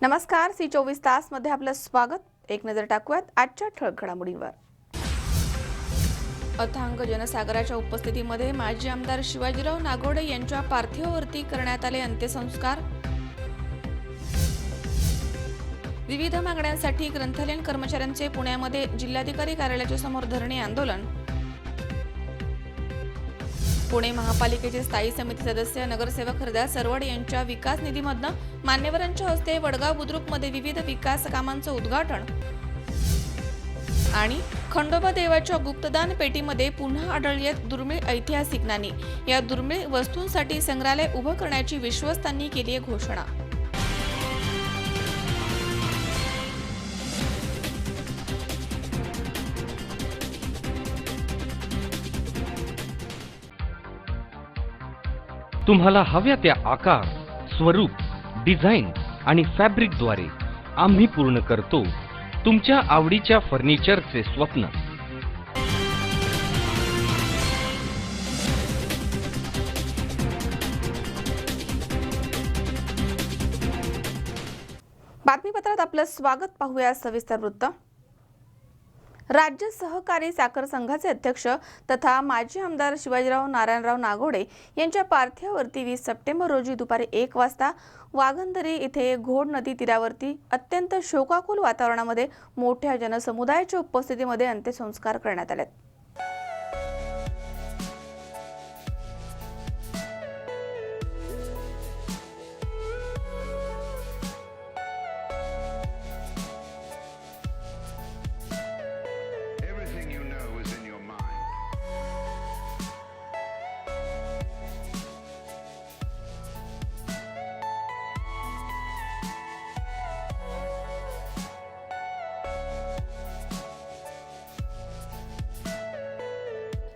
नमस्कार, सी 24 तास मध्ये आपलं स्वागत. एक नजर टाकूयात आजच्या ठळक घडामोडींवर. अथांग जनसागराच्या उपस्थितीमध्ये माजी आमदार शिवाजीराव नागोडे यांच्या पार्थिवावरती करण्यात आले अंत्यसंस्कार. विविध मागण्यांसाठी ग्रंथालय कर्मचाऱ्यांचे पुण्यामध्ये जिल्हाधिकारी कार्यालयाच्या समोर धरणे आंदोलन. पुणे महापालिकेचे स्थायी समिती सदस्य नगरसेवक हरदास सरवड यांच्या विकास निधीमधून मान्यवरांच्या हस्ते वडगाव बुद्रुकमध्ये विविध विकास कामांचं उद्घाटन. आणि खंडोबा देवाच्या गुप्तदान पेटीमध्ये पुन्हा आढळली दुर्मिळ ऐतिहासिक नाणी. या दुर्मिळ वस्तूंसाठी संग्रहालय उभं करण्याची विश्वस्तांनी केली आहे घोषणा. तुम्हाला हव्या त्या आकार, स्वरूप, डिझाईन आणि फॅब्रिकद्वारे आम्ही पूर्ण करतो तुमच्या आवडीच्या फर्निचरचे स्वप्न. बातमीपत्रात आपलं स्वागत. पाहूया सविस्तर वृत्त. राज्य सहकारी साखर संघाचे अध्यक्ष तथा माजी आमदार शिवाजीराव नारायणराव नागोडे यांच्या पार्थिवावरती 20 सप्टेंबर रोजी दुपारी 1 वाजता वाघंदरी येथे घोड नदी तीरावरती अत्यंत शोकाकुल वातावरणामध्ये मोठ्या जनसमुदायाच्या उपस्थितीमध्ये अंत्यसंस्कार करण्यात आले.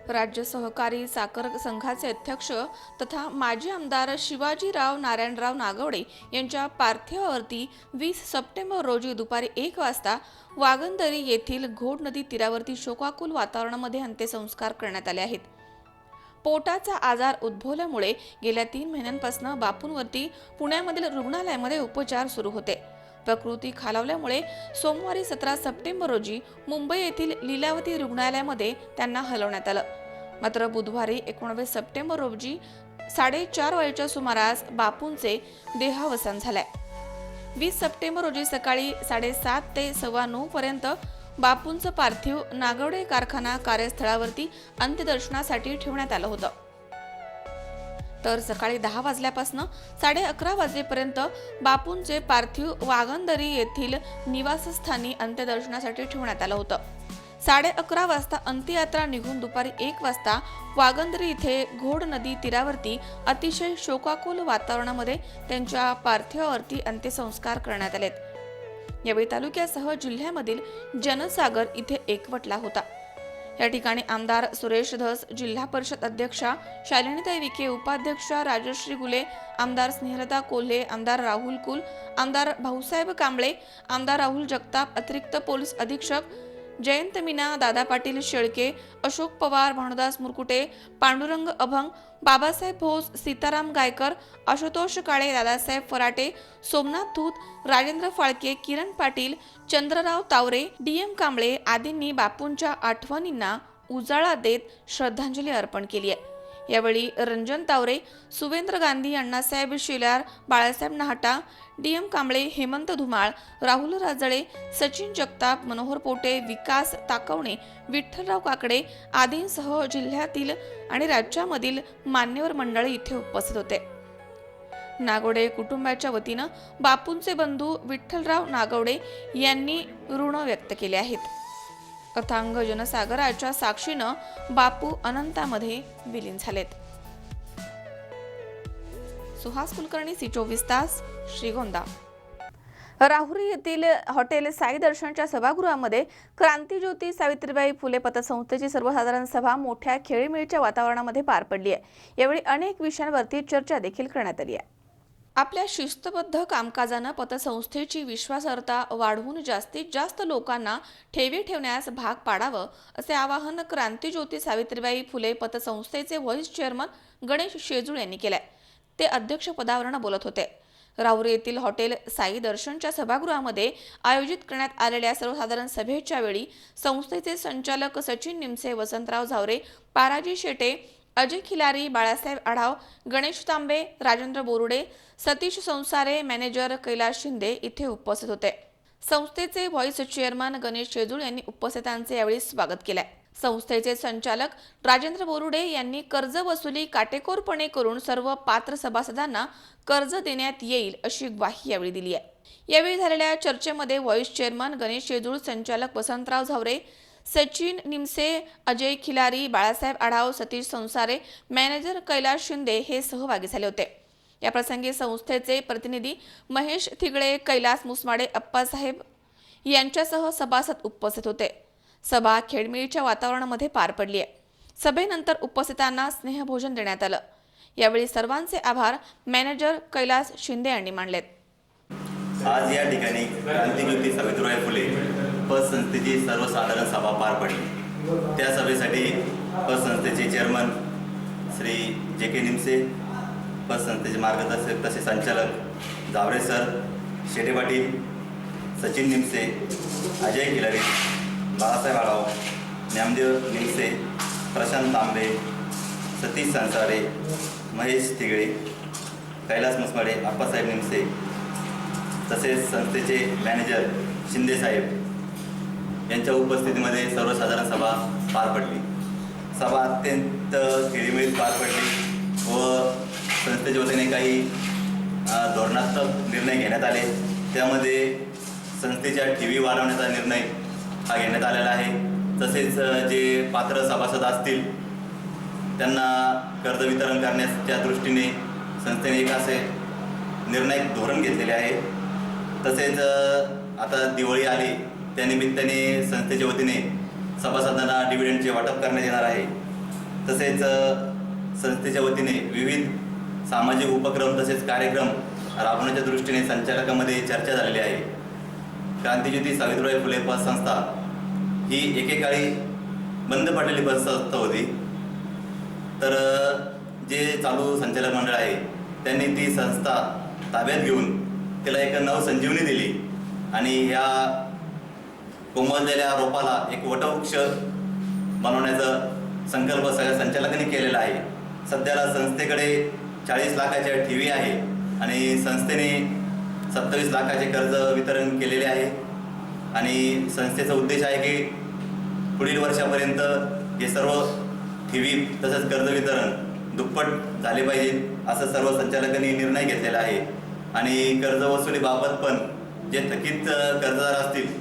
राज्य सहकारी साखर संघाचे अध्यक्ष तथा माजी आमदार शिवाजीराव नारायणराव नागवडे यांच्या पार्थिवावरती 20 सप्टेंबर रोजी दुपारी 1 वाजता वाघंदरी येथील घोड नदी तीरावरती शोकाकुल वातावरणामध्ये अंत्यसंस्कार करण्यात आले आहेत. पोटाचा आजार उद्भवल्यामुळे गेल्या 3 महिन्यांपासून बापूंवरती पुण्यामधील रुग्णालयामध्ये उपचार सुरू होते. प्रकृती खालावल्यामुळे सोमवारी 17 सप्टेंबर रोजी मुंबई येथील लीलावती रुग्णालयामध्ये त्यांना हलवण्यात आलं. मात्र बुधवारी 19 सप्टेंबर रोजी 4:30 वाजेच्या सुमारास बापूंचे देहावसान झाले. 20 सप्टेंबर रोजी सकाळी 7:30 ते 9:15 पर्यंत बापूंचं पार्थिव नागवडे कारखाना कार्यस्थळावरती अंत्यदर्शनासाठी ठेवण्यात आलं होतं. तर सकाळी 10 वाजल्यापासून 11:30 वाजेपर्यंत बापूंचे पार्थिव वाघंदरी येथील निवासस्थानी अंत्यदर्शनासाठी ठेवण्यात आलं होतं. 11:30 वाजता अंत्ययात्रा निघून दुपारी 1 वाजता वाघंदरी इथे घोड नदी तीरावरती अतिशय शोकाकुल वातावरणामध्ये त्यांच्या पार्थिवावरती अंत्यसंस्कार करण्यात आलेत. यावेळी तालुक्यासह जिल्ह्यामधील जनसागर इथे एकवटला होता. या ठिकाणी आमदार सुरेश धस, जिल्हा परिषद अध्यक्षा शालिनीताई विखे, उपाध्यक्षा राजश्री गुले, आमदार स्नेहलता कोल्हे, आमदार राहुल कुल, आमदार भाऊसाहेब कांबळे, आमदार राहुल जगताप, अतिरिक्त पोलीस अधीक्षक जयंत मीना, दादा पाटील शेळके, अशोक पवार, भानुदास मुरकुटे, पांडुरंग अभंग, बाबासाहेब भोस, सीताराम गायकर, आशुतोष काळे, दादासाहेब फराटे, सोमनाथ धूत, राजेंद्र फाळके, किरण पाटील, चंद्रराव तावरे, DM कांबळे आदींनी बापूंच्या आठवणींना उजाळा देत श्रद्धांजली अर्पण केली आहे. यावेळी रंजन तावरे, सुवेंद्र गांधी, अण्णासाहेब शिलार, बाळासाहेब नाहटा, DM कांबळे, हेमंत धुमाळ, राहुल राजळे, सचिन जगताप, मनोहर पोटे, विकास ताकवणे, विठ्ठलराव काकडे आदींसह जिल्ह्यातील आणि राज्यामधील मान्यवर मंडळी इथे उपस्थित होते. नागोडे कुटुंबाच्या वतीनं बापूंचे बंधू विठ्ठलराव नागवडे यांनी ऋण व्यक्त केले आहेत. अथांग जनसागराच्या साक्षीनं बापू अनंतामध्ये विलीन झालेत. सुहास कुलकर्णी, सी 24 तास, श्रीगोंदा. राहुरी येथील हॉटेल साई दर्शनच्या सभागृहामध्ये क्रांतीज्योती सावित्रीबाई फुले पतसंस्थेची सर्वसाधारण सभा मोठ्या खेळीमेळीच्या वातावरणामध्ये पार पडली आहे. यावेळी अनेक विषयांवरती चर्चा देखील करण्यात आली आहे. आपल्या शिस्तबद्ध कामकाजानं पतसंस्थेची विश्वासार्हता वाढवून जास्तीत जास्त लोकांना ठेवी ठेवण्यास भाग पाडावं असे आवाहन क्रांतीज्योती सावित्रीबाई फुले पतसंस्थेचे व्हाईस चेअरमन गणेश शेजुळ यांनी केले. ते अध्यक्षपदावरून बोलत होते. राहुरी येथील हॉटेल साई दर्शनच्या सभागृहामध्ये आयोजित करण्यात आलेल्या सर्वसाधारण सभेच्या वेळी संस्थेचे संचालक सचिन निमसे, वसंतराव झावरे, पाराजी शेटे, अजय खिलारी, बाळासाहेब आढाव, गणेश तांबे, राजेंद्र बोरुडे, सतीश संसारे, मॅनेजर कैलास शिंदे इथे उपस्थित होते. संस्थेचे व्हाईस चेअरमन गणेश शेजुळ यांनी उपस्थितांचे यावेळी स्वागत केले. संस्थेचे संचालक राजेंद्र बोरुडे यांनी कर्ज वसुली काटेकोरपणे करून सर्व पात्र सभासदांना कर्ज देण्यात येईल अशी ग्वाही यावेळी दिली आहे. यावेळी झालेल्या चर्चेमध्ये व्हाईस चेअरमन गणेश शेजुळ, संचालक वसंतराव झावरे, सचिन निमसे, अजय खिलारी, बाळासाहेब आढाव, सतीश संसारे, मॅनेजर कैलास शिंदे हे सहभागी झाले होते. या प्रसंगी संस्थेचे प्रतिनिधी महेश थिगळे, कैलास मुसमाडे, अप्पासाहेब यांच्यासह सभासद उपस्थित होते. सभा खेळमेळीच्या वातावरणामध्ये पार पडली आहे. सभेनंतर उपस्थितांना स्नेहभोजन देण्यात आलं. यावेळी सर्वांचे आभार मॅनेजर कैलास शिंदे यांनी मानलेत. आज या ठिकाणी क्रांतिज्योती सावित्रीबाई फुले पतसंस्थेची सर्वसाधारण सभा पार पडली. त्या सभेसाठी पतसंस्थेचे चेअरमन श्री जे.के. निमसे, पतसंस्थेचे मार्गदर्शक तसे संचालक जावरे सर, शेटे पाटील, सचिन निमसे, अजय खिलारी, बाळासाहेब आढाव, ज्ञानदेव निमसे, प्रशांत तांबे, सतीश संसारे, महेश थिगळे, कैलास मुसमाडे, अप्पासाहेब निमसे तसेच संस्थेचे मॅनेजर शिंदे साहेब यांच्या उपस्थितीमध्ये सर्वसाधारण सभा पार पडली. सभा अत्यंत खेळीमेळीत पार पडली व संस्थेच्या वतीने काही धोरणात्मक निर्णय घेण्यात आले. त्यामध्ये संस्थेच्या ठेवी वाढवण्याचा निर्णय हा घेण्यात आलेला आहे. तसेच जे पात्र सभासद असतील त्यांना कर्ज वितरण करण्याच्या दृष्टीने संस्थेने एक असे निर्णायक धोरण घेतलेले आहे. तसेच आता दिवाळी आली त्यानिमित्ताने संस्थेच्या वतीने सभासदांना डिव्हिडंडचे वाटप करण्यात येणार आहे. तसेच संस्थेच्या वतीने विविध सामाजिक उपक्रम तसेच कार्यक्रम राबवण्याच्या दृष्टीने संचालकामध्ये चर्चा झालेली आहे. क्रांतिज्योती सावित्रीबाई फुले पतसंस्था ही एकेकाळी बंद पडलेली पतसंस्था होती. तर जे चालू संचालक मंडळ आहे त्यांनी ती संस्था ताब्यात घेऊन त्याला एक नवसंजीवनी दिली आणि ह्या कोमललेल्या रोपाला एक वटवृक्ष बनवण्याचा संकल्प सगळ्या संचालकांनी केलेला आहे. सध्याला संस्थेकडे 40 लाखाच्या ठेवी आहे आणि संस्थेने 27 लाखाचे कर्ज वितरण केलेले आहे आणि संस्थेचा उद्देश आहे की पुढील वर्षापर्यंत हे सर्व ठेवी तसंच कर्ज वितरण दुप्पट झाले पाहिजे असं सर्व संचालकांनी निर्णय घेतलेला आहे. आणि कर्ज वसुलीबाबत पण जे थकीत कर्जदार असतील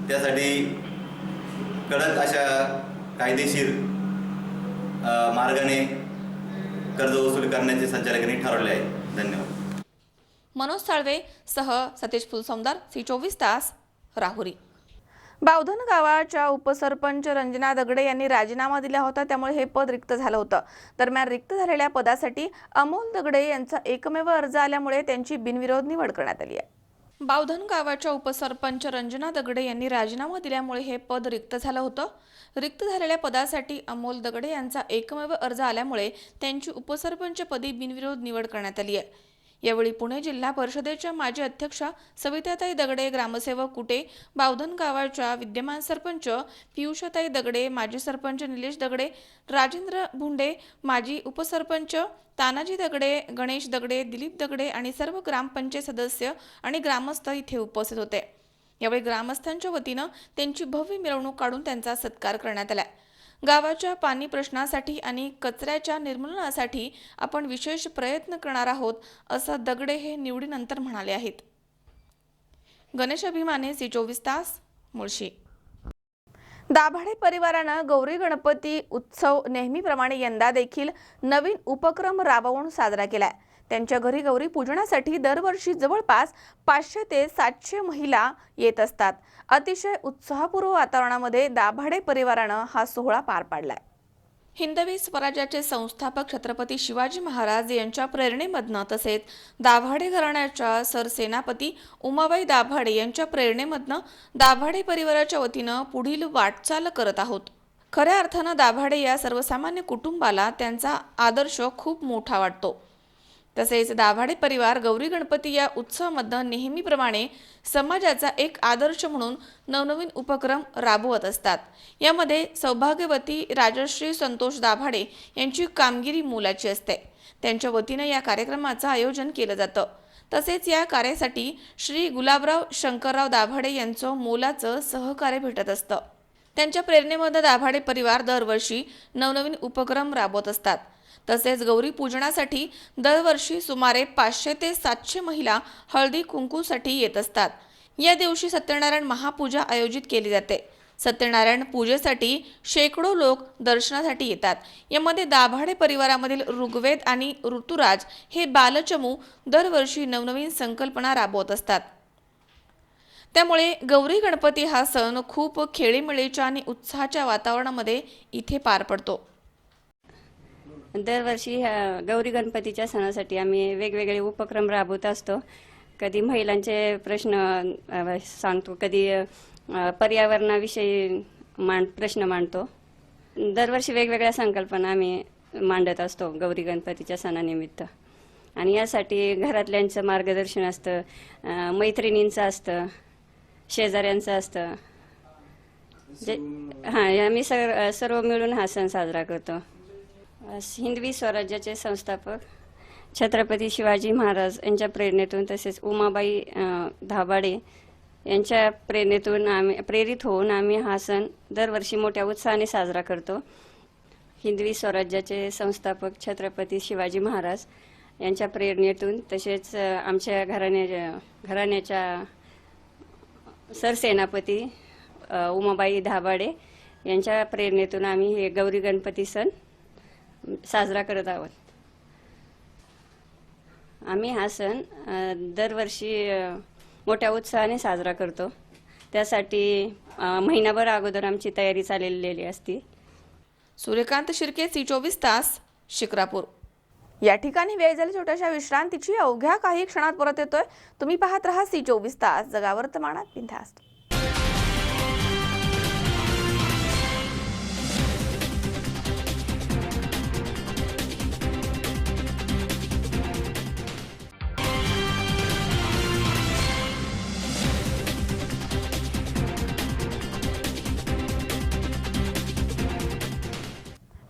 त्यासाठी कडक अशा कायदेशीर मार्गाने कर्ज वसूल करण्याचे संचालकांनी ठरवले आहे. धन्यवाद. मनोज साळवे सह सतीश फुलसौंदर, C24 तास, राहुरी. बावधन गावाच्या उपसरपंच रंजना दगडे यांनी राजीनामा दिला होता, त्यामुळे हे पद रिक्त झालं होतं. दरम्यान रिक्त झालेल्या पदासाठी अमोल दगडे यांचा एकमेव अर्ज आल्यामुळे त्यांची बिनविरोध निवड करण्यात आली आहे. बावधन गावाच्या उपसरपंच रंजना दगडे यांनी राजीनामा दिल्यामुळे हे पद रिक्त झालं होतं. रिक्त झालेल्या पदासाठी अमोल दगडे यांचा एकमेव अर्ज आल्यामुळे त्यांची उपसरपंचपदी बिनविरोध निवड करण्यात आली आहे. यावेळी पुणे जिल्हा परिषदेच्या माजी अध्यक्षा सविताताई दगडे, ग्रामसेवक कुटे, बावधन गावाच्या विद्यमान सरपंच पियुषाताई दगडे, माजी सरपंच निलेश दगडे, राजेंद्र भुंडे, माजी उपसरपंच तानाजी दगडे, गणेश दगडे, दिलीप दगडे आणि सर्व ग्रामपंचायत सदस्य आणि ग्रामस्थ इथे उपस्थित होते. यावेळी ग्रामस्थांच्या वतीनं त्यांची भव्य मिरवणूक काढून त्यांचा सत्कार करण्यात आला. गावाच्या पाणी प्रश्नासाठी आणि कचऱ्याच्या निर्मूलनासाठी आपण विशेष प्रयत्न करणार आहोत असं दगडे हे निवडीनंतर म्हणाले आहेत. गणेश अभिमाने, C24 तास, मुळशी. दाभाडे परिवारानं गौरी गणपती उत्सव नेहमीप्रमाणे यंदा देखील नवीन उपक्रम राबवून साजरा केलाय. त्यांच्या घरी गौरी पूजनासाठी दरवर्षी जवळपास 500 ते 700 महिला येत असतात. अतिशय उत्साहपूर्व वातावरणामध्ये दाभाडे परिवारानं हा सोहळा पार पाडलाय. हिंदवी स्वराज्याचे संस्थापक छत्रपती शिवाजी महाराज यांच्या प्रेरणेमधनं तसेच दाभाडे घराण्याच्या सरसेनापती उमाबाई दाभाडे यांच्या प्रेरणेमधनं दाभाडे परिवाराच्या वतीनं पुढील वाटचाल करत आहोत. खऱ्या अर्थानं दाभाडे या सर्वसामान्य कुटुंबाला त्यांचा आदर्श खूप मोठा वाटतो. तसेच दाभाडे परिवार गौरी गणपती या उत्सवामध्ये नेहमीप्रमाणे समाजाचा एक आदर्श म्हणून नवनवीन उपक्रम राबवत असतात। यामध्ये सौभाग्यवती राजश्री संतोष दाभाडे यांची कामगिरी मोलाची असते। त्यांच्या वतीने या कार्यक्रमाचं आयोजन केलं जातं। तसेच या कार्यासाठी श्री गुलाबराव शंकरराव दाभाडे यांचं मोलाचं सहकार्य भेटत असतं। त्यांच्या प्रेरणेमध्ये दाभाडे परिवार दरवर्षी नवनवीन उपक्रम राबवत असतात। तसेच गौरी पूजनासाठी दरवर्षी सुमारे 500 ते 700 महिला हळदी कुंकूसाठी येत असतात। या दिवशी सत्यनारायण महापूजा आयोजित केली जाते। सत्यनारायण पूजेसाठी शेकडो लोक दर्शनासाठी येतात। यामध्ये दाभाडे परिवारामधील ऋग्वेद आणि ऋतुराज हे बालचमू दरवर्षी नवनवीन संकल्पना राबवत असतात। त्यामुळे गौरी गणपती हा सण खूप खेळीमेळीच्या आणि उत्साहाच्या वातावरणामध्ये इथे पार पडतो। दरवर्षी गौरी गणपतीच्या सणासाठी आम्ही वेगवेगळे उपक्रम राबवत असतो। कधी महिलांचे प्रश्न सांगतो, कधी पर्यावरणाविषयी प्रश्न मांडतो। दरवर्षी वेगवेगळ्या संकल्पना आम्ही मांडत असतो गौरी गणपतीच्या सणानिमित्त। आणि यासाठी घरातल्यांचं मार्गदर्शन असतं, मैत्रिणींचं असतं, शेजाऱ्यांचं असतं। आम्ही सर्व मिळून हा सण साजरा करतो। हिंदवी स्वराज्याचे संस्थापक छत्रपती शिवाजी महाराज यांच्या प्रेरणेतून, तसेच उमाबाई दाभाडे यांच्या प्रेरणेतून प्रेरित होऊन आम्ही हा सण दरवर्षी मोठ्या उत्साहाने साजरा करतो। हिंदवी स्वराज्याचे संस्थापक छत्रपती शिवाजी महाराज यांच्या प्रेरणेतून, तसेच आमच्या घराण्याच्या सरसेनापती उमाबाई दाभाडे यांच्या प्रेरणेतून आम्ही हे गौरी गणपती सण साजरा करत आहोत। आम्ही हा सण दरवर्षी मोठ्या उत्साहाने साजरा करतो। त्यासाठी महिनाभर अगोदर आमची तयारी चाललेली असते। सूर्यकांत शिर्के, C24 तास, शिक्रापूर। या ठिकाणी वेळ झाली छोट्याशा विश्रांतीची। अवघ्या काही क्षणात परत येतोय। तुम्ही पाहत रहा C24 तास, जगा वर्तमानात बिनधास्त।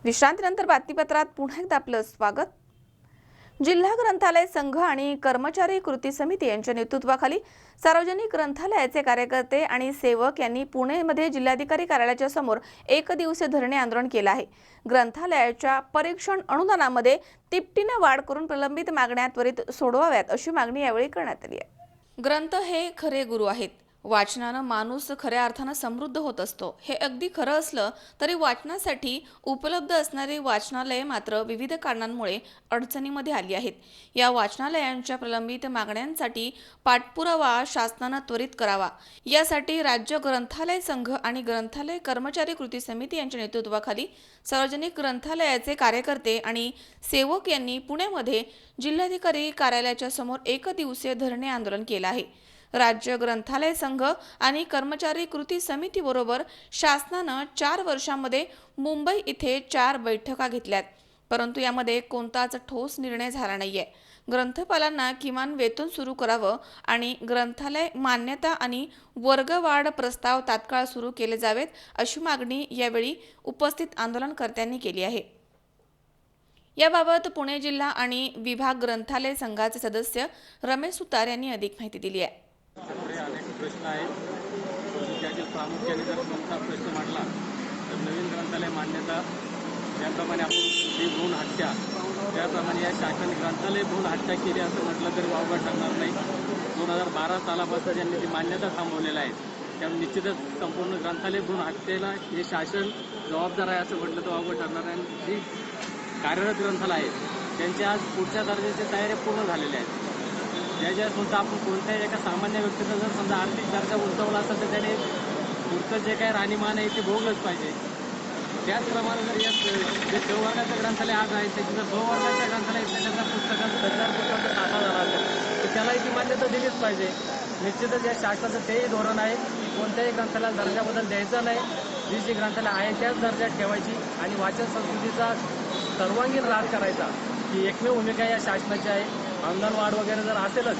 विश्रांतीनंतर बातमीपत्रात पुन्हा एकदा आपलं स्वागत। जिल्हा ग्रंथालय संघ आणि कर्मचारी कृती समिती यांच्या नेतृत्वाखाली सार्वजनिक ग्रंथालयाचे कार्यकर्ते आणि सेवक यांनी पुणेमध्ये जिल्हाधिकारी कार्यालयाच्या समोर एक दिवसीय धरणे आंदोलन केलं आहे। ग्रंथालयाच्या परीक्षण अनुदानामध्ये तिपटीने वाढ करून प्रलंबित मागण्या त्वरित सोडवाव्यात अशी मागणी यावेळी करण्यात आली आहे। ग्रंथ हे खरे गुरु आहेत। वाचनानं माणूस खऱ्या अर्थानं समृद्ध होत असतो। हे अगदी खरं असलं तरी वाचनासाठी उपलब्ध असणारी वाचनालये मात्र विविध कारणांमुळे अडचणीमध्ये आली आहेत। या वाचनालयांच्या प्रलंबित मागण्यांसाठी पाठपुरावा शासनानं त्वरित करावा, यासाठी राज्य ग्रंथालय संघ आणि ग्रंथालय कर्मचारी कृती समिती यांच्या नेतृत्वाखाली सार्वजनिक ग्रंथालयाचे कार्यकर्ते आणि सेवक यांनी पुण्यामध्ये जिल्हाधिकारी कार्यालयाच्या समोर एक दिवसीय धरणे आंदोलन केलं आहे। राज्य ग्रंथालय संघ आणि कर्मचारी कृती समिती बरोबर शासनानं 4 वर्षांमध्ये मुंबई इथे 4 बैठका घेतल्यात, परंतु यामध्ये कोणताच ठोस निर्णय झाला नाहीये। ग्रंथपालांना किमान वेतन सुरू करावं आणि ग्रंथालय मान्यता आणि वर्गवाढ प्रस्ताव तात्काळ सुरू केले जावेत अशी मागणी यावेळी उपस्थित आंदोलनकर्त्यांनी केली आहे। याबाबत पुणे जिल्हा आणि विभाग ग्रंथालय संघाचे सदस्य रमेश सुतार यांनी अधिक माहिती दिली आहे। अनेक प्रश्न आहेत, त्यातील प्रामुख्याने जर कोणता प्रश्न मांडला तर नवीन ग्रंथालय मान्यता, ज्याप्रमाणे आपण जी भ्रूण हत्या, त्याप्रमाणे या शासन ग्रंथालय भ्रूण हत्या केली असं म्हटलं तरी वावगं ठरणार नाही। 2012 सालापासून ज्यांनी ती मान्यता थांबवलेलं आहे, त्यामुळे निश्चितच संपूर्ण ग्रंथालय भ्रूण हत्येला हे शासन जबाबदार आहे असं म्हटलं तर वावगं ठरणार आहे। जी कार्यरत ग्रंथालय आहेत त्यांच्या आज पुढच्या दर्जाची तयारी पूर्ण झालेल्या आहेत। ज्याच्यासुद्धा आपण कोणत्याही एका सामान्य व्यक्तीचा जर समजा आर्थिक दर्जा उंचावला असेल तर त्याने पुढचं जे काही राहणीमान आहे ते भोगलंच पाहिजे। त्याचप्रमाणे जर या जे क वर्गाचं ग्रंथालय आज आहे त्याची जर 2 वर्गाच्या ग्रंथालय त्याच्या पुस्तकाचं 1000 पुस्तकाचा साठा झाला असेल तर त्यालाही ती मान्यता दिलीच पाहिजे। निश्चितच या शासनाचं तेही धोरण आहे की कोणत्याही ग्रंथालयाला दर्जाबदल द्यायचा नाही। जी ग्रंथालय आहे त्याच दर्जात ठेवायची आणि वाचन संस्कृतीचा सर्वांगीण ऱ्हास करायचा। ही एकमेव भूमिका या शासनाची आहे. अनुदान वाढ वगैरे जर असेलच,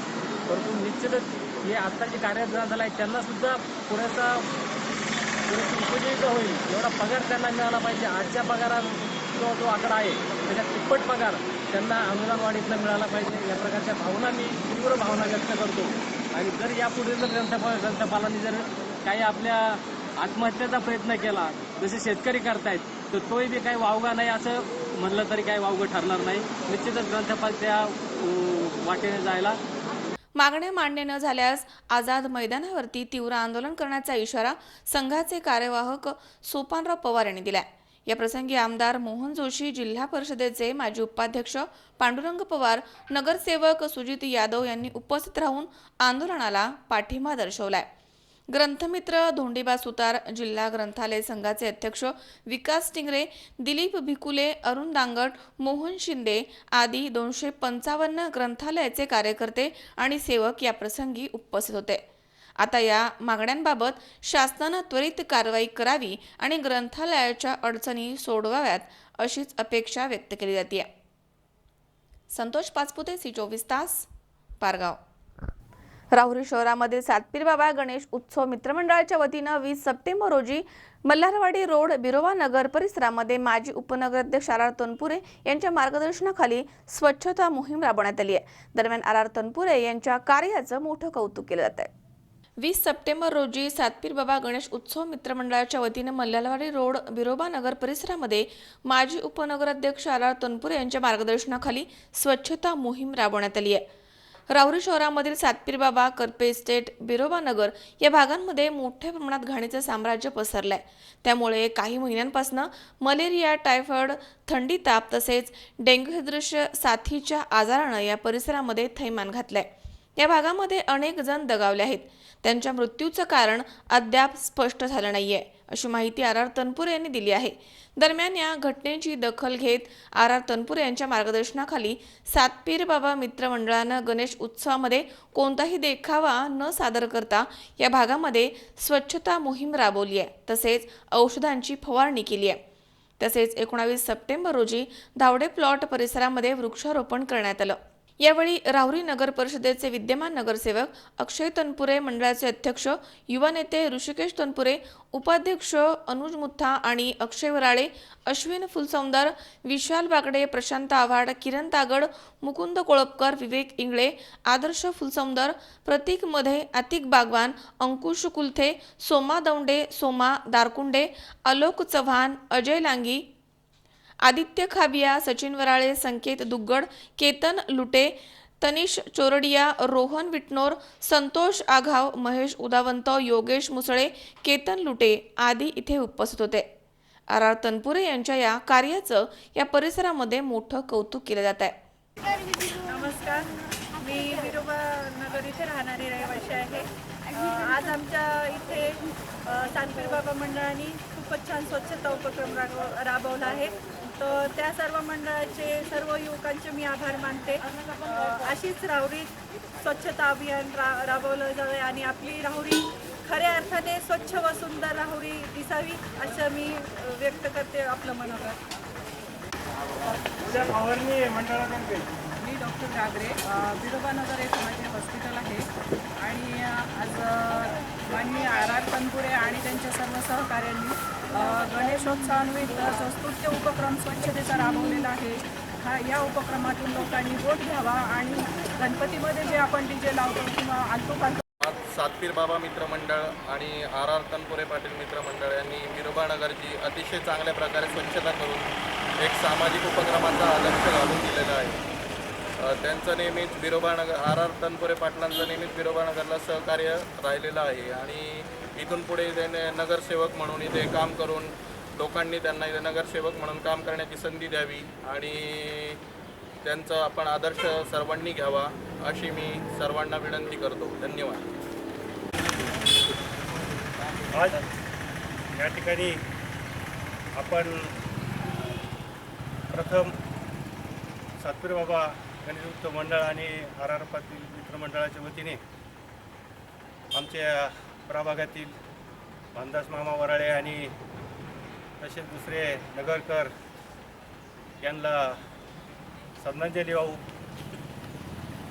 परंतु निश्चितच हे आत्ता जे कार्यरत झालं आहे त्यांनासुद्धा पुरेशी उपजीविका होईल एवढा पगार त्यांना मिळाला पाहिजे. आजच्या पगारात जो आकडा आहे त्याच्या तिप्पट पगार त्यांना अनुदान वाढीतनं मिळाला पाहिजे. या प्रकारच्या भावना मी तीव्र भावना व्यक्त करतो. आणि जर यापुढे जर ग्रंथपालांनी जर काही आपल्या आत्महत्येचा प्रयत्न केला जसे शेतकरी करतायत, तर तोही बी काही वावगा नाही असं म्हणलं तरी काही वावगं ठरणार नाही. निश्चितच ग्रंथपाल त्या वाटेने जायला. मागण्या मान्य न झाल्यास आझाद मैदानावरती तीव्र आंदोलन करण्याचा इशारा संघाचे कार्यवाहक सोपानराव पवार यांनी दिलाय. या प्रसंगी आमदार मोहन जोशी, जिल्हा परिषदेचे माजी उपाध्यक्ष पांडुरंग पवार, नगरसेवक सुजित यादव यांनी उपस्थित राहून आंदोलनाला पाठिंबा दर्शवलाय. ग्रंथमित्र धोंडीबा सुतार, जिल्हा ग्रंथालय संघाचे अध्यक्ष विकास टिंगरे, दिलीप भिकुले, अरुण दांगट, मोहन शिंदे आदी 255 ग्रंथालयाचे कार्यकर्ते आणि सेवक या प्रसंगी उपस्थित होते. आता या मागण्यांबाबत शासनानं त्वरित कारवाई करावी आणि ग्रंथालयाच्या अडचणी सोडवाव्यात अशीच अपेक्षा व्यक्त केली जाते. संतोष पाचपुते, C24 तास, पारगाव. राहुरी शहरामध्ये सातपीर बाबा गणेश उत्सव मित्रमंडळाच्या वतीनं 20 सप्टेंबर रोजी मल्हारवाडी रोड, बिरोबा नगर परिसरामध्ये माजी उपनगराध्यक्ष RR तनपुरे यांच्या मार्गदर्शनाखाली स्वच्छता मोहीम राबवण्यात आली आहे. दरम्यान RR तनपुरे यांच्या कार्याचं मोठं कौतुक केलं जात आहे. 20 सप्टेंबर रोजी सातपीर बाबा गणेश उत्सव मित्रमंडळाच्या वतीने मल्हारवाडी रोड, बिरोबा नगर परिसरामध्ये माजी उपनगराध्यक्ष RR तनपुरे यांच्या मार्गदर्शनाखाली स्वच्छता मोहीम राबवण्यात आली आहे. राहुरी शहरामधील सातपीर बाबा, करपे इस्टेट, बिरोबा नगर या भागांमध्ये मोठ्या प्रमाणात घाणीचं साम्राज्य पसरलंय. त्यामुळे काही महिन्यांपासून मलेरिया, टायफॉइड, थंडी, ताप तसेच डेंग्यू सदृश्य साथीच्या आजारानं या परिसरामध्ये थैमान घातलंय. या भागामध्ये अनेक जण दगावले आहेत. त्यांच्या मृत्यूचं कारण अद्याप स्पष्ट झालं नाहीये, अशी माहिती RR तनपुरे यांनी दिली आहे. दरम्यान या घटनेची दखल घेत RR तनपुरे यांच्या मार्गदर्शनाखाली सातपीर बाबा मित्र मंडळानं गणेश उत्सवामध्ये कोणताही देखावा न सादर करता या भागामध्ये स्वच्छता मोहीम राबवली आहे. तसेच औषधांची फवारणी केली आहे. तसेच 19 सप्टेंबर रोजी धावडे प्लॉट परिसरामध्ये वृक्षारोपण करण्यात आलं. यावेळी राहुरी नगर परिषदेचे विद्यमान नगरसेवक अक्षय तनपुरे, मंडळाचे अध्यक्ष युवा नेते ऋषिकेश तनपुरे, उपाध्यक्ष अनुज मुथा आणि अक्षय वराळे, अश्विन फुलसौंदर, विशाल बागडे, प्रशांत आव्हाड, किरण तागड, मुकुंद कोळपकर, विवेक इंगळे, आदर्श फुलसौंदर, प्रतीक मधे, आतिक बागवान, अंकुश कुलथे, सोमा दौंडे, सोमा दारकुंडे, आलोक चव्हाण, अजय लांगी, आदित्य खाबिया, सचिन वराळे, संकेत दुग्गड, केतन लुटे, तनिष चोरडिया, रोहन विटनोर, संतोष आघाव, महेश उदावंत, योगेश मुसळे, केतन लुटे आदी इथे उपस्थित होते. RR तनपुरे यांच्या या कार्याचं या परिसरामध्ये मोठं कौतुक केलं जात आहे. नमस्कार, मी बिरोबा नगर इथे राहणारी रहिवासी आहे. आज आमच्या इथे सातपीर बाबा मंडळाने खूपच छान स्वच्छता उपक्रम राबवला आहे. तर त्या सर्व मंडळाचे, सर्व युवकांचे मी आभार मानते. अशीच राहुरी स्वच्छता अभियान राबवलं जावे आणि आपली राहुरी खऱ्या अर्थाने स्वच्छ व सुंदर राहुरी दिसावी असं मी व्यक्त करते आपलं मनोगत. मी डॉक्टर गागरे, बिरोबा नगर येथे माझे हॉस्पिटल आहे आणि आज माननीय RR तनपुरे आणि त्यांच्या सर्व सहकाऱ्यांनी गणेशोत्सवान्वित जो स्तुत्य उपक्रम स्वच्छतेचा राबवलेला आहे. या उपक्रमातून लोकांनी बोध घ्यावा आणि गणपतीमध्ये जे आपण DJ लावतो किंवा आलतो आज सातपीर बाबा मित्रमंडळ आणि RR तनपुरे पाटील मित्रमंडळ यांनी बिरोबा नगरची अतिशय चांगल्या प्रकारे स्वच्छता करून एक सामाजिक उपक्रमाचा लक्ष घालून दिलेला आहे. त्यांचं नेहमीच बिरोबा नगर, RR तनपुरे पाटलांचं नेहमीच बिरोबा नगरला सहकार्य राहिलेलं आहे आणि इथून पुढे त्याने नगरसेवक म्हणून इथे काम करून लोकांनी त्यांना इथे नगरसेवक म्हणून काम करण्याची संधी द्यावी आणि त्यांचा आपण आदर्श सर्वांनी घ्यावा अशी मी सर्वांना विनंती करतो. धन्यवाद. आज या ठिकाणी आपण प्रथम सातपीर बाबा गणेश उत्सव मंडळ आणि RR पाटील मित्रमंडळाच्या वतीने आमच्या प्रभागातील भानदास मामा वराळे आणि तसेच दुसरे नगरकर यांना श्रद्धांजली वाहू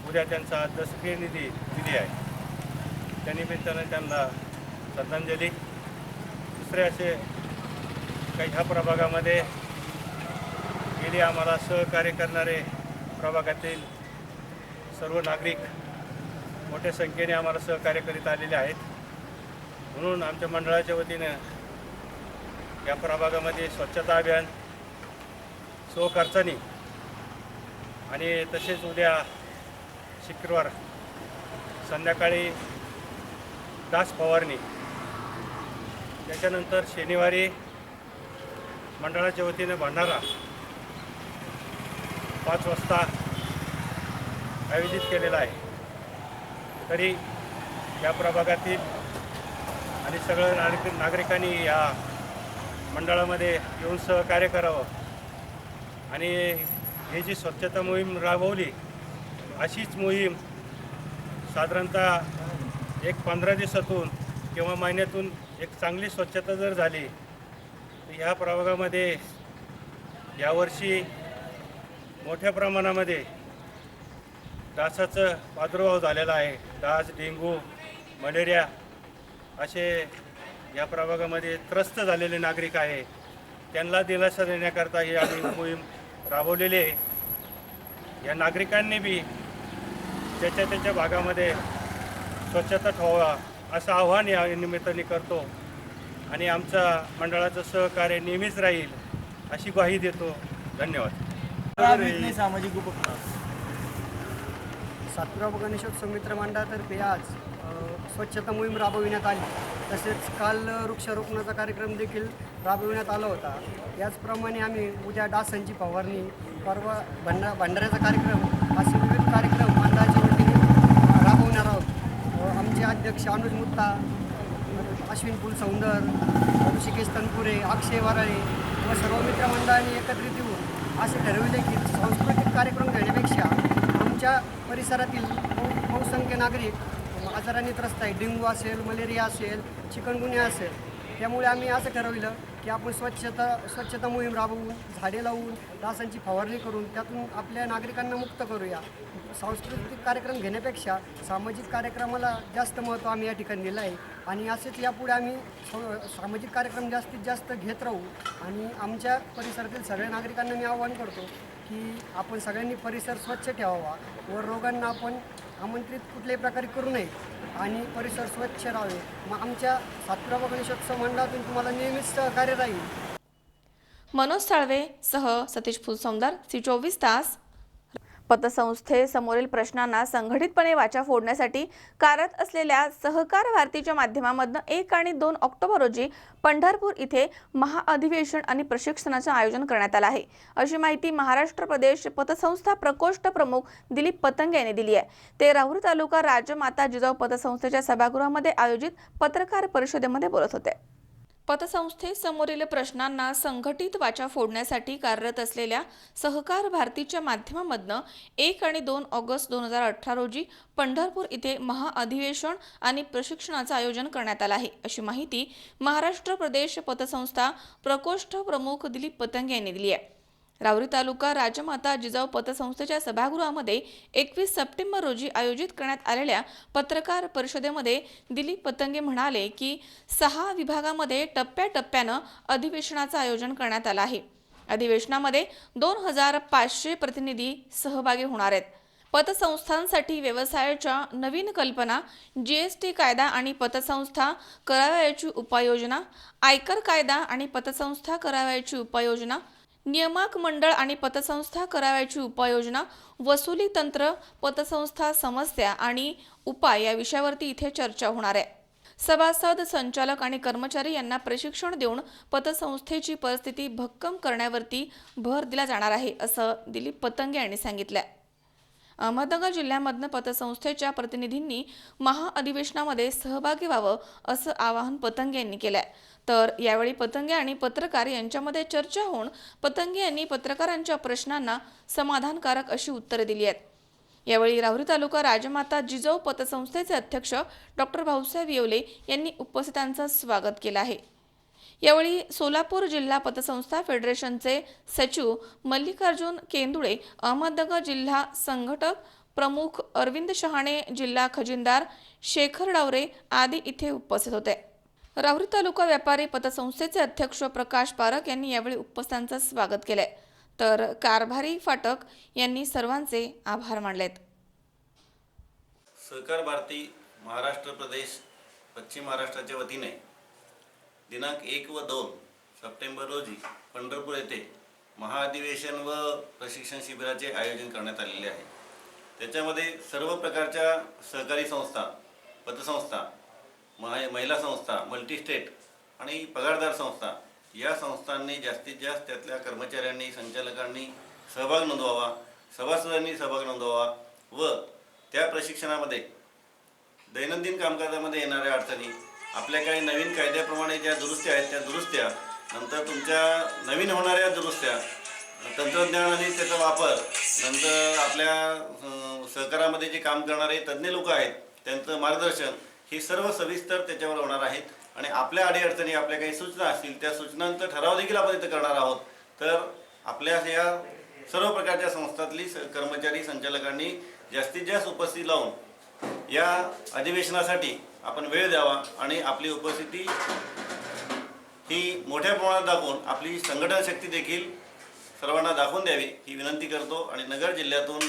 उद्या त्यांचा दशक्रिय निधी दिली आहे. त्यानिमित्तानं त्यांना श्रद्धांजली. दुसरे असे काही ह्या प्रभागामध्ये गेली आम्हाला सहकार्य करणारे प्रभागातील सर्व नागरिक मोठ्या संख्येने आम्हाला सहकार्य करीत आलेले आहेत. म्हणून आमच्या मंडळाच्या वतीनं या प्रभागामध्ये स्वच्छता अभियान स्वखर्चानी आणि तसेच उद्या शुक्रवार संध्याकाळी डास फवारणी, त्याच्यानंतर शनिवारी मंडळाच्या वतीनं भंडारा 5 वाजता आयोजित केलेला आहे. तरी या प्रभागातील आणि सगळ्या नागरिकांनी या मंडळामध्ये येऊन सहकार्य करावं आणि ही जी स्वच्छता मोहीम राबवली, अशीच मोहीम साधारणतः एक 15 दिवसातून किंवा महिन्यातून एक चांगली स्वच्छता जर झाली तर ह्या प्रभागामध्ये यावर्षी मोठ्या प्रमाणामध्ये डासाचा प्रादुर्भाव झालेला आहे. डास, डेंग्यू, मलेरिया असे या प्रभागामध्ये त्रस्त झालेले नागरिक आहे. त्यांना दिलासा देण्याकरता ही आम्ही मोहीम राबवलेली आहे. या नागरिकांनी बी त्याच्या भागामध्ये स्वच्छता ठेवा असं आव्हान या निमित्ताने करतो आणि आमच्या मंडळाचं सहकार्य नेहमीच राहील अशी ग्वाही देतो. धन्यवाद. सामाजिक उपक्रम सातपुरा गणेशोत्सव मित्र मंडळातर्फे आज स्वच्छता मोहीम राबविण्यात आली. तसेच काल वृक्षारोपणाचा कार्यक्रम देखील राबविण्यात आला होता. याचप्रमाणे आम्ही उद्या डासांची फवारणी, परवा भंडाऱ्याचा कार्यक्रम असे विविध कार्यक्रम मंडळाच्या वतीने राबवणार आहोत. आमचे अध्यक्ष अनुज मुत्ता, अश्विन फुलसौंदर, ऋषिकेश तनपुरे, अक्षय वराळे व सर्व मित्रमंडळांनी एकत्रित येऊन असे ठरविले की सांस्कृतिक कार्यक्रम घेण्यापेक्षा आमच्या परिसरातील बहुसंख्य नागरिक आजाराने त्रस्त आहे. डेंग्यू असेल, मलेरिया असेल, चिकनगुन्या असेल. त्यामुळे आम्ही असं ठरवलं की आपण स्वच्छता मोहीम राबवून, झाडे लावून, डासांची फवारणी करून त्यातून आपल्या नागरिकांना मुक्त करूया. सांस्कृतिक कार्यक्रम घेण्यापेक्षा सामाजिक कार्यक्रमाला जास्त महत्त्व आम्ही या ठिकाणी दिलं आहे आणि असेच यापुढे आम्ही सामाजिक कार्यक्रम जास्तीत जास्त घेत राहू. आणि आमच्या परिसरातील सगळ्या नागरिकांना मी आवाहन करतो की आपण सगळ्यांनी परिसर स्वच्छ ठेवावा व रोगांना आपण आमंत्रित कुठल्याही प्रकारे करू नये आणि परिसर स्वच्छ राहावे. मग आमच्या सातपुरा गणेशोत्सव मंडळातून तुम्हाला नेहमीच सहकार्य राहील. मनोज साळवे सह सतीश फुलसौंदर, C24 तास. पतसंस्थेसमोरील प्रश्नांना संघटितपणे वाचा फोडण्यासाठी कार्यरत असलेल्या सहकार भारतीच्या माध्यमामधून 1 आणि 2 ऑक्टोबर रोजी पंढरपूर इथे महाअधिवेशन आणि प्रशिक्षणाचे आयोजन करण्यात आले आहे, अशी माहिती महाराष्ट्र प्रदेश पतसंस्था प्रकोष्ठ प्रमुख दिलीप पतंगे यांनी दिली आहे. ते राहुरी तालुका राजमाता जिजाऊ पतसंस्थेच्या सभागृहामध्ये आयोजित पत्रकार परिषदेमध्ये बोलत होते. पतसंस्थेसमोरील प्रश्नांना संघटित वाचा फोडण्यासाठी कार्यरत असलेल्या सहकार भारतीच्या माध्यमामधून 1 आणि 2 ऑगस्ट 2018 रोजी पंढरपूर इथे महाअधिवेशन आणि प्रशिक्षणाचे आयोजन करण्यात आले आहे, अशी माहिती महाराष्ट्र प्रदेश पतसंस्था प्रकोष्ठ प्रमुख दिलीप पतंगे यांनी दिली आहे. राहुरी तालुका राजमाता जिजाऊ पतसंस्थेच्या सभागृहामध्ये 21 सप्टेंबर रोजी आयोजित करण्यात आलेल्या पत्रकार परिषदेमध्ये दिलीप पतंगे म्हणाले की 6 विभागामध्ये टप्प्याटप्प्यानं अधिवेशनाचं आयोजन करण्यात आलं आहे. अधिवेशनामध्ये 2500 प्रतिनिधी सहभागी होणार आहेत. पतसंस्थांसाठी व्यवसायाच्या नवीन कल्पना, GST कायदा आणि पतसंस्था करावयाची उपाययोजना, आयकर कायदा आणि पतसंस्था करावयाची उपाययोजना, नियामक मंडळ आणि पतसंस्था करावयाची उपाययोजना, वसुली तंत्र, पतसंस्था समस्या आणि उपाय या विषयावरती इथे चर्चा होणार आहे. सभासद, संचालक आणि कर्मचारी यांना प्रशिक्षण देऊन पतसंस्थेची परिस्थिती भक्कम करण्यावरती भर दिला जाणार आहे, असं दिलीप पतंगे यांनी सांगितलं. अहमदनगर जिल्ह्यामधून पतसंस्थेच्या प्रतिनिधींनी महाअधिवेशनामध्ये सहभागी व्हावं असं आवाहन पतंगे यांनी केलंय. तर यावेळी पतंगे आणि पत्रकार यांच्यामध्ये चर्चा होऊन पतंगे यांनी पत्रकारांच्या प्रश्नांना समाधानकारक अशी उत्तरे दिली आहेत. यावेळी राहुरी तालुका राजमाता जिजाऊ पतसंस्थेचे अध्यक्ष डॉक्टर भाऊसाहेब येवले यांनी उपस्थितांचं स्वागत केलं आहे. यावेळी सोलापूर जिल्हा पतसंस्था फेडरेशनचे सचिव मल्लिकार्जुन केंदुळे, अहमदनगर जिल्हा संघटक प्रमुख अरविंद शहाणे, जिल्हा खजिनदार शेखर डावरे आदी इथे उपस्थित होते. राहुरी तालुका व्यापारी पतसंस्थेचे अध्यक्ष प्रकाश पारख यांनी यावेळी उपस्थितांचं स्वागत केले, तर कारभारी फाटक यांनी सर्वांचे आभार मानलेत. सहकार भारती महाराष्ट्र प्रदेश पश्चिम महाराष्ट्राच्या वतीने दिनांक 1 व 2 सप्टेंबर रोजी पंढरपूर येथे महाअधिवेशन व प्रशिक्षण शिबिराचे आयोजन करण्यात आलेले आहे. त्याच्यामध्ये सर्व प्रकारच्या सहकारी संस्था, पतसंस्था, महिला संस्था, मल्टीस्टेट आणि पगारदार संस्था या संस्थांनी जास्तीत जास्त त्यातल्या कर्मचाऱ्यांनी, संचालकांनी सहभाग नोंदवावा, सभासदांनी सहभाग नोंदवावा व त्या प्रशिक्षणामध्ये दैनंदिन कामकाजामध्ये येणाऱ्या अडचणी, आपल्या काही नवीन कायद्याप्रमाणे ज्या दुरुस्त्या आहेत त्या दुरुस्त्या, नंतर तुमच्या नवीन होणाऱ्या दुरुस्त्या, तंत्रज्ञान आणि त्याचा वापर, नंतर आपल्या सहकारामध्ये जे काम करणारे तज्ज्ञ लोक आहेत त्यांचं मार्गदर्शन, हे सर्व सविस्तर त्याच्यावर होणार आहेत. आणि आपल्या अडीअडचणी, आपल्या काही सूचना असतील त्या सूचनांचा ठराव देखील आपण इथं करणार आहोत. तर आपल्या या सर्व प्रकारच्या संस्थातली कर्मचारी, संचालकांनी जास्तीत जास्त उपस्थिती लावून या अधिवेशनासाठी आपण वेळ द्यावा आणि आपली उपस्थिती ही मोठ्या प्रमाणात दाखवून आपली संघटन शक्ती देखील सर्वांना दाखवून द्यावी ही विनंती करतो. आणि नगर जिल्ह्यातून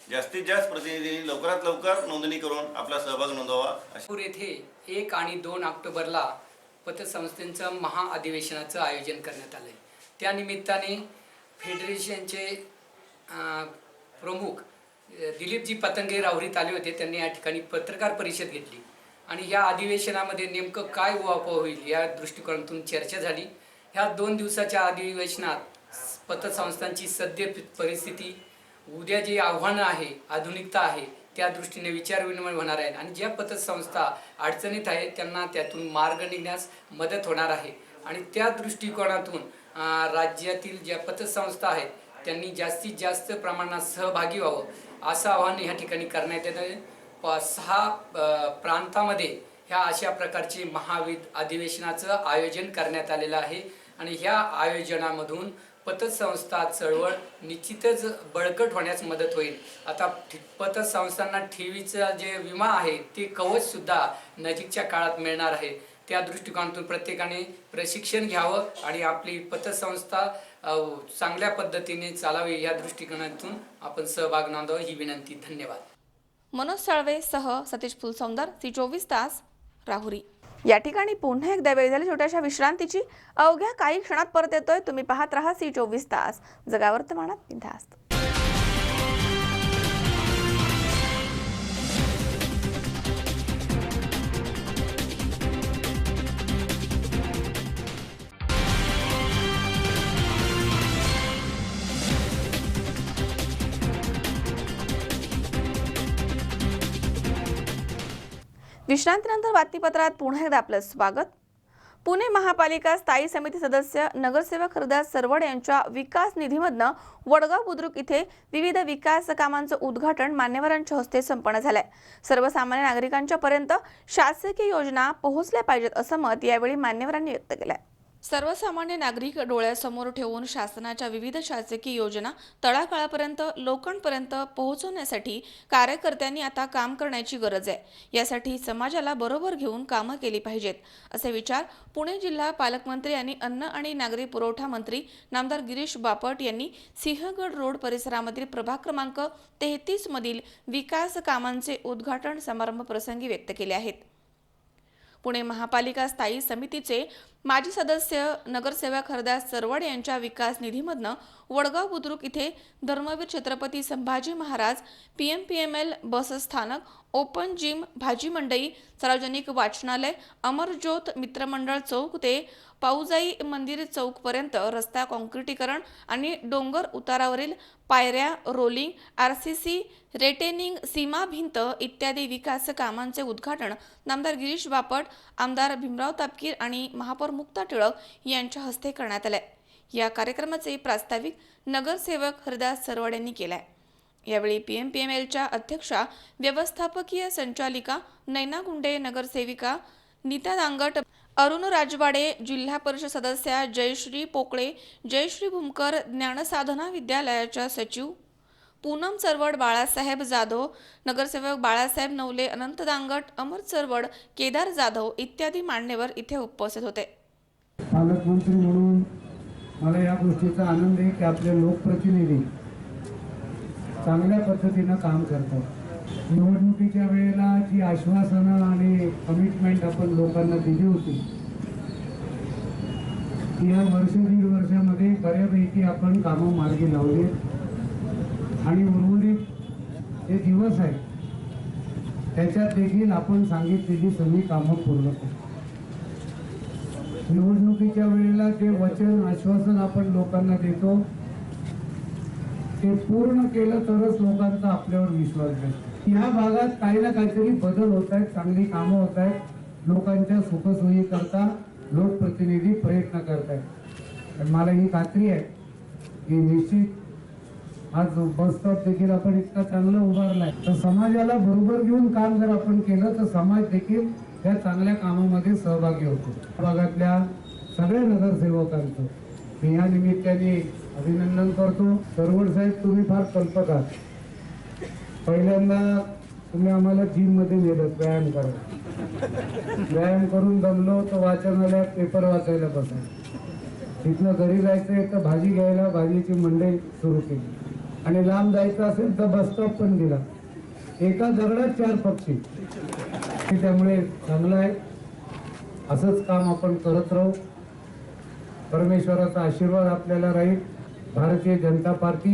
जास्तीत जास्त प्रतिनिधींनी लवकरात लवकर नोंदणी करून आपला सहभाग नोंदवावा. नागपूर येथे 1 आणि 2 ऑक्टोबरला पतसंस्थेचं महाअधिवेशनाचं आयोजन करण्यात आलं आहे. त्यानिमित्ताने फेडरेशनचे प्रमुख दिलीपजी पतंगे राहुरीत आले होते. त्यांनी या ठिकाणी पत्रकार परिषद घेतली आणि ह्या अधिवेशनामध्ये नेमकं काय उहापोह होईल या दृष्टिकोनातून चर्चा झाली. ह्या 2 दिवसाच्या अधिवेशनात पतसंस्थांची सद्य परिस्थिती, उद्या जी आव्हानं आहे, आधुनिकता आहे, त्या दृष्टीने विचारविनिमय होणार आहे आणि ज्या पतसंस्था अडचणीत आहेत त्यांना त्यातून मार्ग निघण्यास मदत होणार आहे. आणि त्या दृष्टिकोनातून राज्यातील ज्या पतसंस्था आहेत त्यांनी जास्तीत जास्त प्रमाणात सहभागी व्हावं असं आवाहन या ठिकाणी करण्यात येतं. 6 प्रांतामध्ये ह्या अशा प्रकारचे अधिवेशनाचं आयोजन करण्यात आलेलं आहे. आणि ह्या आयोजनामधून पतसंस्था चळवळ निश्चितच बळकट होण्यास मदत होईल. आता पतसंस्थांना ठेवीचा जे विमा आहे ते कवचसुद्धा नजीकच्या काळात मिळणार आहे. त्या दृष्टिकोनातून प्रत्येकाने प्रशिक्षण घ्यावं आणि आपली पतसंस्था चांगल्या पद्धतीने चालावी या दृष्टिकोनातून आपण सहभाग नोंदवावा ही विनंती. धन्यवाद. मनोज साळवे सह सतीश फुलसौंदर, सी24 तास, राहुरी. या ठिकाणी पुन्हा एकदा वेळ झाली छोट्याशा विश्रांतीची. अवघ्या काही क्षणात परत येतोय. तुम्ही पाहत राहा सी24 तास, जगा वर्तमानात बिनधास्त. विश्रांतीनंतर बातमीपत्रात पुन्हा एकदा आपलं स्वागत. पुणे महापालिका स्थायी समिती सदस्य नगरसेवक हरदास सरवडे यांच्या विकास निधीमधनं वडगाव बुद्रुक इथे विविध विकास कामांचं उद्घाटन मान्यवरांच्या हस्ते संपन्न झालंय. सर्वसामान्य नागरिकांच्या पर्यंत शासकीय योजना पोहोचल्या पाहिजेत असं मत यावेळी मान्यवरांनी व्यक्त केलंय. सर्वसामान्य नागरिक डोळ्यासमोर ठेवून शासनाच्या विविध शासकीय योजना तळागाळापर्यंत लोकांपर्यंत पोहोचवण्यासाठी कार्यकर्त्यांनी आता काम करण्याची गरज आहे. यासाठी समाजाला बरोबर घेऊन कामं केली पाहिजेत असे विचार पुणे जिल्हा पालकमंत्री आणि अन्न आणि नागरी पुरवठा मंत्री नामदार गिरीश बापट यांनी सिंहगड रोड परिसरामधील प्रभाग क्रमांक 33 मधील विकास कामांचे उद्घाटन समारंभ प्रसंगी व्यक्त केले आहेत. पुणे महापालिका स्थायी समितीचे माजी सदस्य नगरसेवक हरदास सरवडे यांच्या विकास निधीमधनं वडगाव बुद्रुक इथे धर्मवीर छत्रपती संभाजी महाराज PMPML बस स्थानक, ओपन जिम, भाजी मंडई, सार्वजनिक वाचनालय, अमरज्योत मित्रमंडळ चौक ते पाऊजाई मंदिर चौक पर्यंत रस्ता काँक्रिटीकरण आणि डोंगर उतारावरील पायऱ्या, रोलिंग, RCC, रेटेनिंग, सीमा भिंत इत्यादी विकास कामांचे उद्घाटन नामदार गिरीश बापट, आमदार भीमराव तापकीर आणि महापौर मुक्ता टिळक यांच्या हस्ते करण्यात आले. या कार्यक्रमाचे प्रास्ताविक नगरसेवक हरदास सरवडे यांनी केलाय. यावेळी PMPMLच्या अध्यक्षा, व्यवस्थापकीय संचालिका नैना गुंडे, नगरसेविका नीता दांगट, अरुण राजवाडे, जिल्हा परिषद सदस्या जयश्री पोकळे, जयश्री भूमकर, ज्ञानसाधना विद्यालयाच्या सचिव पूनम चरवड, बाळासाहेब जाधव, नगरसेवक बाळासाहेब नवले, अनंत दांगट, अमर चरवड, केदार जाधव इत्यादी मान्यवर इथे उपस्थित होते. पालकमंत्री म्हणून मला या गोष्टीचा आनंद आहे की आपले लोकप्रतिनिधी चांगल्या पद्धतीनं काम करतात. निवडणुकीच्या वेळेला जी आश्वासनं आणि कमिटमेंट आपण लोकांना दिली होती ती या वर्ष दीड वर्षामध्ये बऱ्यापैकी आपण कामं मार्गी लावली आणि उर्वरित जे दिवस आहेत त्याच्यात देखील आपण सांगितलेली सगळी कामं पूर्ण करू. निवडणुकीच्या वेळेला जे वचन आश्वासन आपण लोकांना देतो ते पूर्ण केलं तरच लोकांचा आपल्यावर विश्वास बसतो. या भागात काही ना काहीतरी बदल होत आहेत, चांगली कामं होत आहेत, लोकांच्या सुखसोयी करता लोकप्रतिनिधी प्रयत्न करत आहेत. मला ही खात्री आहे की निश्चित आज बस स्टॉप देखील आपण इतका चांगला उभारलाय तर समाजाला बरोबर घेऊन काम जर आपण केलं तर समाज देखील या चांगल्या कामामध्ये सहभागी होतो. भागातल्या सगळ्या नगरसेवकांचं मी या निमित्ताने अभिनंदन करतो. चरवड साहेब, तुम्ही फार कल्पक आहात. पहिल्यांदा तुम्ही आम्हाला जिम मध्ये नेलं व्यायाम करा. व्यायाम करून दमलो तर वाचनालयात पेपर वाचायला बसायचं. तिथनं घरी जायचंय तर भाजी घ्यायला भाजीची मंडई सुरू केली आणि लांब जायचं असेल तर बस स्टॉप पण दिला. एका दगडात 4 पक्षी. त्यामुळे चांगलं आहे. असंच काम आपण करत राहू. परमेश्वराचा आशीर्वाद आपल्याला राहील. भारतीय जनता पार्टी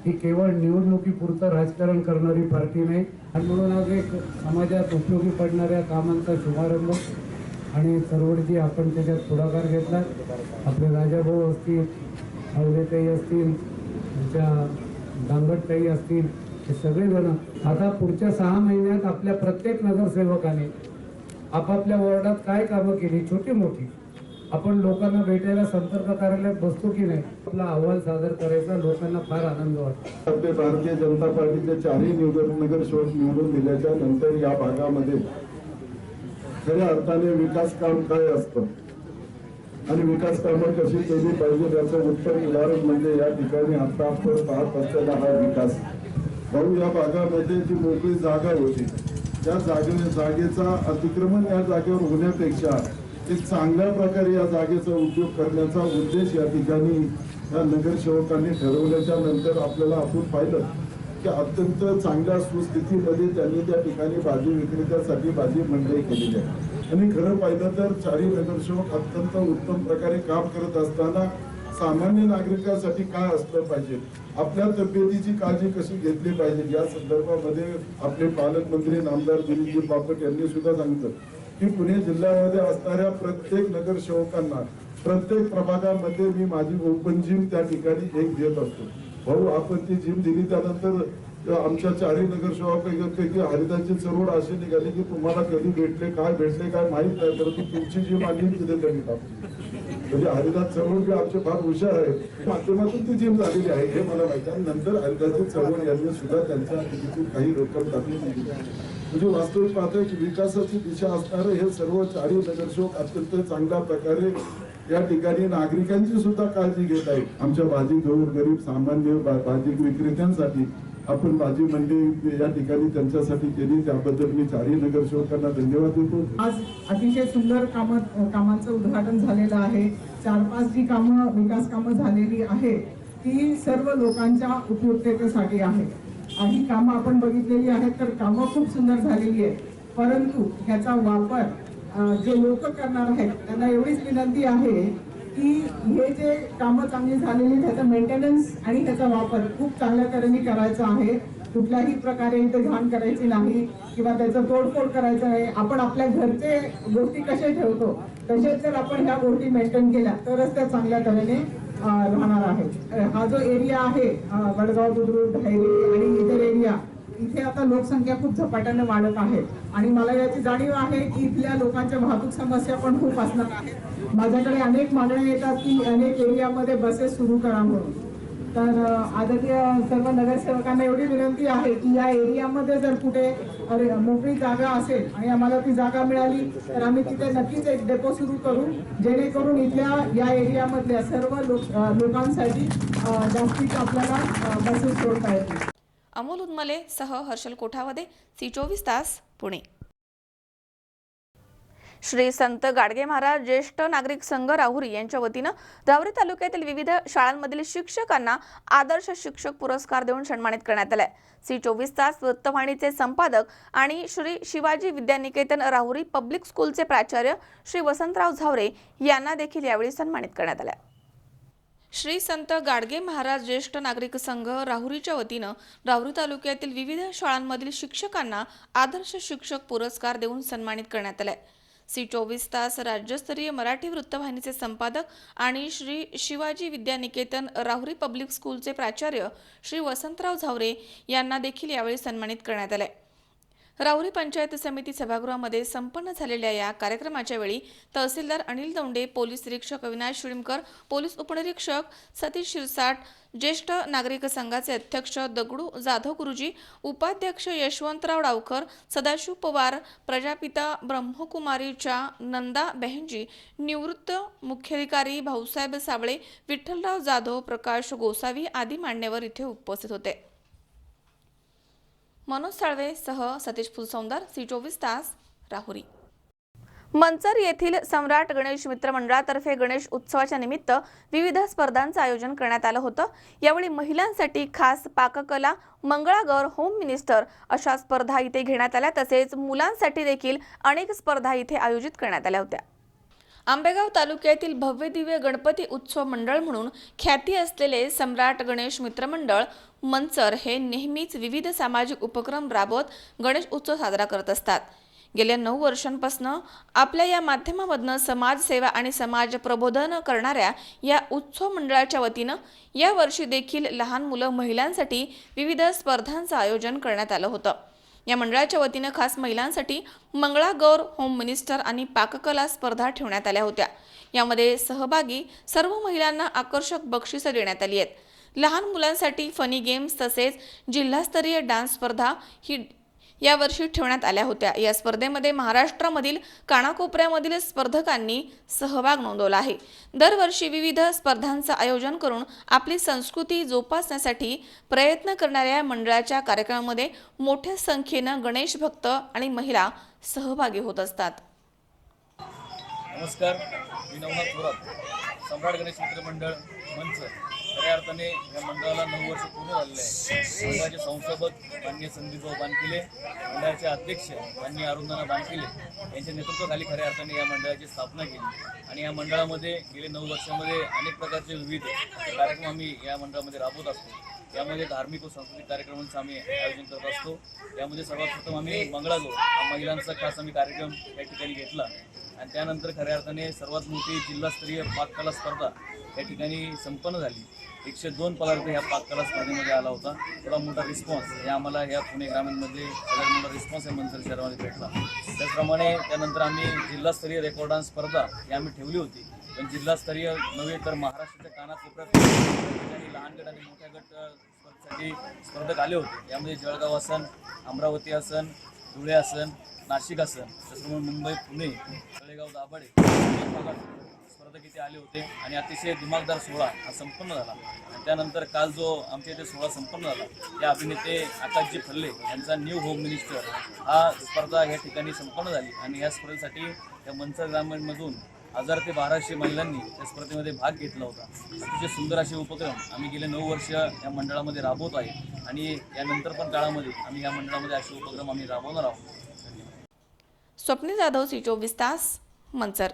ही केवळ निवडणुकीपुरतं राजकारण करणारी पार्टी नाही आणि म्हणून आज एक समाजात उपयोगी पडणाऱ्या कामांचा शुभारंभ आणि चरवडजी आपण त्याच्यात पुढाकार घेतला. आपले राजाभाऊ असतील, आवडेताई असतील, आमच्या दांगटताई असतील, हे सगळेजण आता पुढच्या 6 महिन्यात आपल्या प्रत्येक नगरसेवकाने आपापल्या वॉर्डात काय कामं केली छोटी मोठी आपण लोकांना भेटायला संपर्क कार्यालयात बसतो की नाही आपला अहवाल सादर करायचा. लोकांना फार आनंद वाटतो. आपले भारतीय जनता पार्टीचे 4ही नगरसेवक निवडून दिल्याच्या नंतर या भागामध्ये खऱ्या अर्थाने विकास काम काय असतं आणि विकास कामं कशी केली पाहिजे याचं उत्तम उदाहरण म्हणजे या ठिकाणी आता आपण पाहत असलेला हा विकास. भाऊ, या भागामध्ये जी मोकळी जागा होती त्या जागेचा अतिक्रमण या जागेवर होण्यापेक्षा एक चांगल्या प्रकारे या जागेचा उपयोग करण्याचा उद्देश या ठिकाणी या नगरसेवकांनी ठरवल्याच्या नंतर आपल्याला आपण पाहिलं की अत्यंत चांगल्या सुस्थितीमध्ये त्यांनी त्या ठिकाणी भाजी विक्रेत्यासाठी भाजी मंडई केलेली आहे. आणि खरं पाहिलं तर 4ही नगरसेवक अत्यंत उत्तम प्रकारे काम करत असताना सामान्य नागरिकांसाठी काय असलं पाहिजे, आपल्या तब्येतीची काळजी कशी घेतली पाहिजे या संदर्भामध्ये आपले पालकमंत्री नामदार दिलीपजी बापट यांनी सुद्धा सांगितलं की पुणे जिल्ह्यामध्ये असणाऱ्या प्रत्येक नगरसेवकांना प्रत्येक प्रभागामध्ये मी माझी ओपन जिम त्या ठिकाणी एक देत असतो. भाऊ, आपण ती जिम दिली त्यानंतर आमच्या 4ही नगरसेवकांपैकी हरिदासची चरवड अशी निघाली की तुम्हाला कधी भेटले काय माहित नाही, परंतु तुमची जिम आली तिथे कमी म्हणजे हरिदास चरवड जे आमचे फार हुशार आहे माध्यमातून ती जिम झालेली आहे हे मला माहिती आहे. नंतर हरिदासची चरवड यांनी सुद्धा त्यांच्या निधीतून काही रक्कम टाकली. म्हणजे वास्तविक पाहतोय की विकासाची दिशा असणारे हे सर्व 4ही नगरसेवक अत्यंत चांगल्या प्रकारे या ठिकाणी नागरिकांची सुद्धा काळजी घेत आहेत. आमच्या भाजी गरीब सामान्य भाजी विक्रेत्यांसाठी आपण भाजी मंडई या ठिकाणी त्यांच्यासाठी केली त्याबद्दल मी 4ही नगरसेवकांना धन्यवाद देतो. आज अतिशय सुंदर कामांचं उद्घाटन झालेलं आहे. 4-5 जी कामं विकास कामं झालेली आहे ती सर्व लोकांच्या उपयुक्ततेसाठी आहे. ही कामं आपण बघितलेली आहेत तर कामं खूप सुंदर झालेली आहेत. परंतु ह्याचा वापर जे लोक करणार आहेत त्यांना एवढीच विनंती आहे की हे जे कामं चांगली झालेली त्याचा मेंटेनन्स आणि त्याचा वापर खूप चांगल्या तऱ्हेने करायचा आहे. कुठल्याही प्रकारे इथे घाण करायची नाही किंवा त्याचं तोडफोड करायचं नाही. आपण आपल्या घरचे गोष्टी कसे ठेवतो तसेच जर आपण ह्या गोष्टी मेंटेन केल्या तरच त्या चांगल्या तऱ्हेने राहणार आहे. हा जो एरिया आहे वडगाव, बुद्रुक, ढायरी आणि इतर एरिया इथे आता लोकसंख्या खूप झपाट्याने वाढत आहे आणि मला याची जाणीव आहे की इथल्या लोकांच्या वाहतूक समस्या पण खूप असणार आहेत. माझ्याकडे अनेक मागण्या येतात की अनेक एरियामध्ये बसेस सुरू करा म्हणून. तर आदरणीय सर्व नगरसेवकांना एवढी विनंती आहे की या एरियामध्ये जर कुठे मोकळी जागा असेल आणि आम्हाला ती जागा मिळाली तर आम्ही तिथे नक्कीच एक डेपो सुरू करू, जेणेकरून इथल्या या एरियामधल्या सर्व लोकांसाठी जास्तीत आपल्याला बसेस सोडता येतील. अमोल उदमले सह हर्षल कोठावदे, C24 तास, पुणे. श्री संत गाडगे महाराज ज्येष्ठ नागरिक संघ राहुरी यांच्या वतीनं राहुरी तालुक्यातील विविध शाळांमधील शिक्षकांना आदर्श शिक्षक पुरस्कार देऊन सन्मानित करण्यात आले. C24 तास वृत्तवाहिनीचे संपादक आणि श्री शिवाजी विद्यानिकेतन राहुरी पब्लिक स्कूलचे प्राचार्य श्री वसंतराव झावरे यांना देखील यावेळी सन्मानित करण्यात आले. श्री संत गाडगे महाराज ज्येष्ठ नागरिक संघ राहुरीच्या वतीनं राहुरी तालुक्यातील विविध शाळांमधील शिक्षकांना आदर्श शिक्षक पुरस्कार देऊन सन्मानित करण्यात आले. C24 तास राज्यस्तरीय मराठी वृत्तवाहिनीचे संपादक आणि श्री शिवाजी विद्यानिकेतन राहुरी पब्लिक स्कूलचे प्राचार्य श्री वसंतराव झावरे यांना देखील यावेळी सन्मानित करण्यात आले. राहुरी पंचायत समिती सभागृहामध्ये संपन्न झालेल्या या कार्यक्रमाच्या वेळी तहसीलदार अनिल दौंडे, पोलीस निरीक्षक अविनाश शिळीमकर, पोलीस उपनिरीक्षक सतीश शिरसाट, ज्येष्ठ नागरिक संघाचे अध्यक्ष दगडू जाधव गुरुजी, उपाध्यक्ष यशवंतराव डावकर, सदाशिव पवार, प्रजापिता ब्रह्मकुमारीच्या नंदा बहनजी, निवृत्त मुख्याधिकारी भाऊसाहेब साबळे, विठ्ठलराव जाधव, प्रकाश गोसावी आदी मान्यवर इथे उपस्थित होते. मनोज साळवे सह सतीश फुलसौंदर, C24 तास, राहुरी. मंचर येथील सम्राट गणेश मित्र मंडळातर्फे गणेश उत्सवाच्या निमित्त विविध स्पर्धांचं आयोजन करण्यात आलं होतं. यावेळी महिलांसाठी खास पाककला, मंगळागौर, होम मिनिस्टर अशा स्पर्धा इथे घेण्यात आल्या. तसेच मुलांसाठी देखील अनेक स्पर्धा इथे आयोजित करण्यात आल्या होत्या. आंबेगाव तालुक्यातील भव्य दिव्य गणपती उत्सव मंडळ म्हणून ख्याती असलेले सम्राट गणेश मित्र मंडळ मंचर हे नेहमीच विविध सामाजिक उपक्रम राबवत गणेश उत्सव साजरा करत असतात. गेल्या 9 वर्षांपासून आपल्या या माध्यमामधून समाजसेवा आणि समाज प्रबोधन करणाऱ्या या उत्सव मंडळाच्या वतीनं या वर्षी देखील लहान मुलं महिलांसाठी विविध स्पर्धांचं आयोजन करण्यात आलं होतं. या मंडळाच्या वतीनं खास महिलांसाठी मंगळागौर, होम मिनिस्टर आणि पाककला स्पर्धा ठेवण्यात आल्या होत्या. यामध्ये सहभागी सर्व महिलांना आकर्षक बक्षिसं देण्यात आली आहेत. लहान मुलांसाठी फनी गेम्स तसेच जिल्हास्तरीय डान्स स्पर्धा ही यावर्षी ठेवण्यात आल्या होत्या. या स्पर्धेमध्ये महाराष्ट्रामधील कानाकोपऱ्यामधील स्पर्धकांनी सहभाग नोंदवला आहे. दरवर्षी विविध स्पर्धांचं आयोजन करून आपली संस्कृती जोपासण्यासाठी प्रयत्न करणाऱ्या या मंडळाच्या कार्यक्रमामध्ये मोठ्या संख्येनं गणेश भक्त आणि महिला सहभागी होत असतात. नमस्कार, मी नवनाथ थोरात, सम्राट गणेश मित्र मंडळ मंच. खऱ्या अर्थाने या मंडळाला 9 वर्ष पूर्ण झालेले आहे. मंडळाचे संस्थापक माननीय संदीपभाऊ बानकिले, मंडळाचे अध्यक्ष माननीय अरुंधना बानकिले यांच्या नेतृत्वाखाली खऱ्या अर्थाने या मंडळाची स्थापना केली आणि या मंडळामध्ये गेले 9 वर्षामध्ये अनेक प्रकारचे विविध कार्यक्रम आम्ही या मंडळामध्ये राबवत असतो. यामध्ये धार्मिक व सांस्कृतिक कार्यक्रमांचं आम्ही आयोजन करत असतो. यामध्ये सर्वात प्रथम आम्ही मंगळागौर हा महिलांचा खास आम्ही कार्यक्रम या ठिकाणी घेतला आणि त्यानंतर खऱ्या अर्थाने सर्वात मोठी जिल्हास्तरीय पाककला स्पर्धा या ठिकाणी संपन्न झाली. 102 पदार्थ ह्या पाककला स्पर्धेमध्ये आला होता. थोडा मोठा रिस्पॉन्स हे आम्हाला ह्या पुणे ग्रामीणमध्ये सगळ्यात मोठा रिस्पॉन्स आहे मंचर शहरामध्ये भेटला. त्याचप्रमाणे त्यानंतर आम्ही जिल्हास्तरीय रेकॉर्ड डान्स स्पर्धा ही आम्ही ठेवली होती. पण जिल्हास्तरीय नव्हे तर महाराष्ट्राच्या कानाकोपऱ्यात लहान गट आणि मोठ्या गट स्पर्धेसाठी स्पर्धक आले होते. यामध्ये जळगाव आसन, अमरावती आसन, धुळे आसन, नाशिक आसन, त्याचप्रमाणे मुंबई, पुणे, तळेगाव, दाभाडे स्पर्धक इथे आले होते आणि अतिशय दिमागदार सोहळा हा संपन्न झाला. आणि त्यानंतर काल जो आमच्या इथे सोहळा संपन्न झाला त्या अभिनेते आकाशजी फल्ले यांचा न्यू होम मिनिस्टर हा स्पर्धा या ठिकाणी संपन्न झाली आणि या स्पर्धेसाठी या मंचर ग्रामीणमधून 1000 ते 1200 महिलांनी त्या स्पर्धेमध्ये भाग घेतला होता. अतिशय सुंदर असे उपक्रम आम्ही गेले 9 वर्ष या मंडळामध्ये राबवत आहे आणि यानंतर पण काळामध्ये आम्ही या मंडळामध्ये असे उपक्रम आम्ही राबवणार आहोत. स्वप्नील जाधव, C24 तास, मंचर.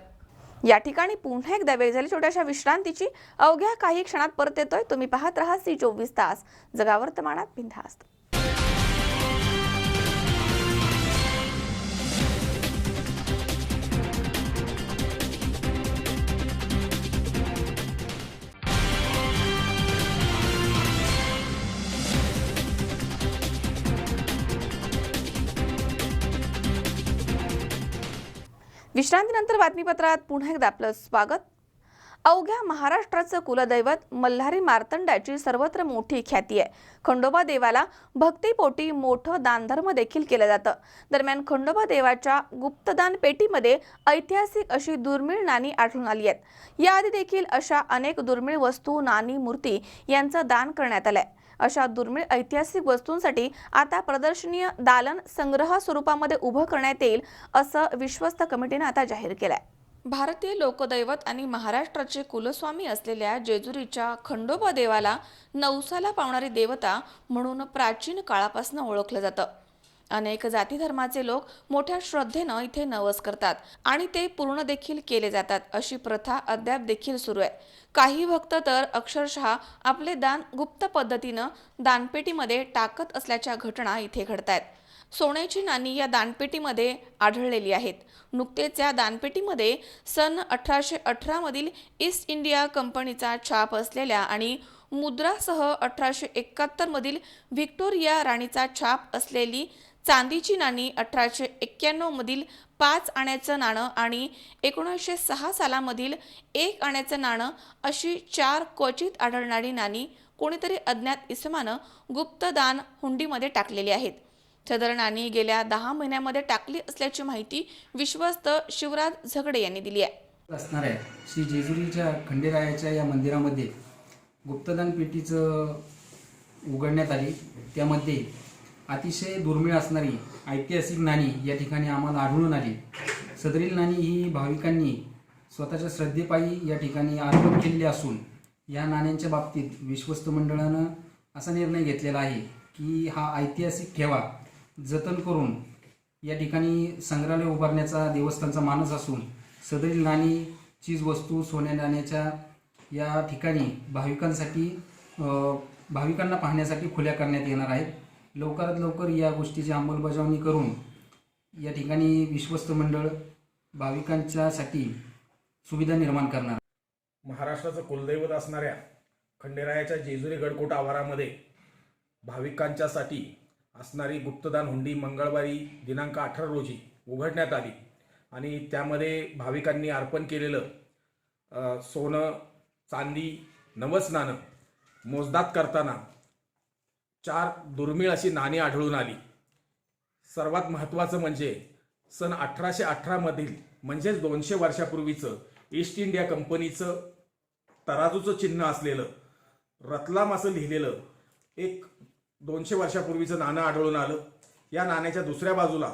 या ठिकाणी पुन्हा एकदा वेळ झाली छोट्याशा विश्रांतीची. अवघ्या काही क्षणात परत येतोय. तुम्ही पाहत राहा C24 तास, जगा वर्तमानात बिनधास्त. विश्रांतीनंतर बातमीपत्रात पुन्हा एकदा आपलं स्वागत. अवघ्या महाराष्ट्राचं कुलदैवत मल्हारी मार्तंडाची सर्वत्र मोठी ख्याती आहे. खंडोबा देवाला भक्तिपोटी मोठं दानधर्म देखील केलं जातं. दरम्यान खंडोबा देवाच्या गुप्तदान पेटीमध्ये ऐतिहासिक अशी दुर्मिळ नाणी आढळून आली आहेत. याआधी देखील अशा अनेक दुर्मिळ वस्तू, नाणी, मूर्ती यांचं दान करण्यात आलंय. अशा दुर्मिळ ऐतिहासिक वस्तूंसाठी आता प्रदर्शनीय दालन संग्रह स्वरूपामध्ये उभं करण्यात येईल असं विश्वस्त कमिटीने आता जाहीर केलंय. भारतीय लोकदैवत आणि महाराष्ट्राचे कुलस्वामी असलेल्या जेजुरीच्या खंडोबा देवाला नवसाला पावणारी देवता म्हणून प्राचीन काळापासून ओळखलं जातं. अनेक जाती धर्माचे लोक मोठ्या श्रद्धेनं इथे नवस करतात आणि ते पूर्ण देखील केले जातात. अशी प्रथा अद्याप देखील सुरू आहे. काही भक्त तर अक्षरशः आपले दान गुप्त पद्धतीनं दानपेटीमध्ये टाकत असल्याच्या घटना इथे घडतायत. सोन्याची नाणी या दानपेटीमध्ये आढळलेली आहेत. नुकतेच या दानपेटीमध्ये सन 1818 मधील ईस्ट इंडिया कंपनीचा छाप असलेल्या आणि मुद्रासह 1871 मधील व्हिक्टोरिया राणीचा छाप असलेली चांदीची नाणी, 1891 मधील 5 आण्याचं नाणं आणि 1906 सालामधील 1 आण्याचं नाणं अशी 4 क्वचित आढळणारी नाणी कोणीतरी अज्ञात इसमानं गुप्तदान हुंडीमध्ये टाकलेली आहेत. सदर नाणी गेल्या 10 महिन्यामध्ये टाकली असल्याची माहिती विश्वस्त शिवराज झगडे यांनी दिली आहे. असणार आहे श्री जेजुरीच्या खंडेरायाच्या या मंदिरामध्ये गुप्तदान पेटीचं उघडण्यात आली. त्यामध्ये अतिशय दुर्मिळ असणारी ऐतिहासिक नाणी या ठिकाणी आम्हाला आढळून आली. सदरील नाणी ही भाविकांनी स्वतःच्या श्रद्धेपायी या ठिकाणी अर्पण केलेली असून या नाण्यांच्या बाबतीत विश्वस्त मंडळानं असा निर्णय घेतलेला आहे की हा ऐतिहासिक ठेवा जतन करून या ठिकाणी संग्रहालय उभारण्याचा देवस्थानचा मानस असून सदरील नाणी, चीजवस्तू, सोन्या नाण्याच्या या ठिकाणी भाविकांना पाहण्यासाठी खुल्या करण्यात येणार आहेत. लवकरात लवकर या गोष्टीची अंमलबजावणी करून या ठिकाणी विश्वस्त मंडळ भाविकांच्यासाठी सुविधा निर्माण करणार. महाराष्ट्राचं कुलदैवत असणाऱ्या खंडेरायाच्या जेजुरी गडकोट आवारामध्ये भाविकांच्यासाठी असणारी गुप्तदान हुंडी मंगळवारी दिनांक 18 रोजी उघडण्यात आली आणि त्यामध्ये भाविकांनी अर्पण केलेलं सोनं, चांदी, नवस नाणं मोजदाद करताना 4 दुर्मिळ अशी नाणी आढळून आली. सर्वात महत्त्वाचं म्हणजे सन 1818 मधील म्हणजेच 200 वर्षापूर्वीचं ईस्ट इंडिया कंपनीचं तराजूचं चिन्ह असलेलं रतलाम असं लिहिलेलं एक 200 वर्षापूर्वीचं नाणं आढळून आलं. या नाण्याच्या दुसऱ्या बाजूला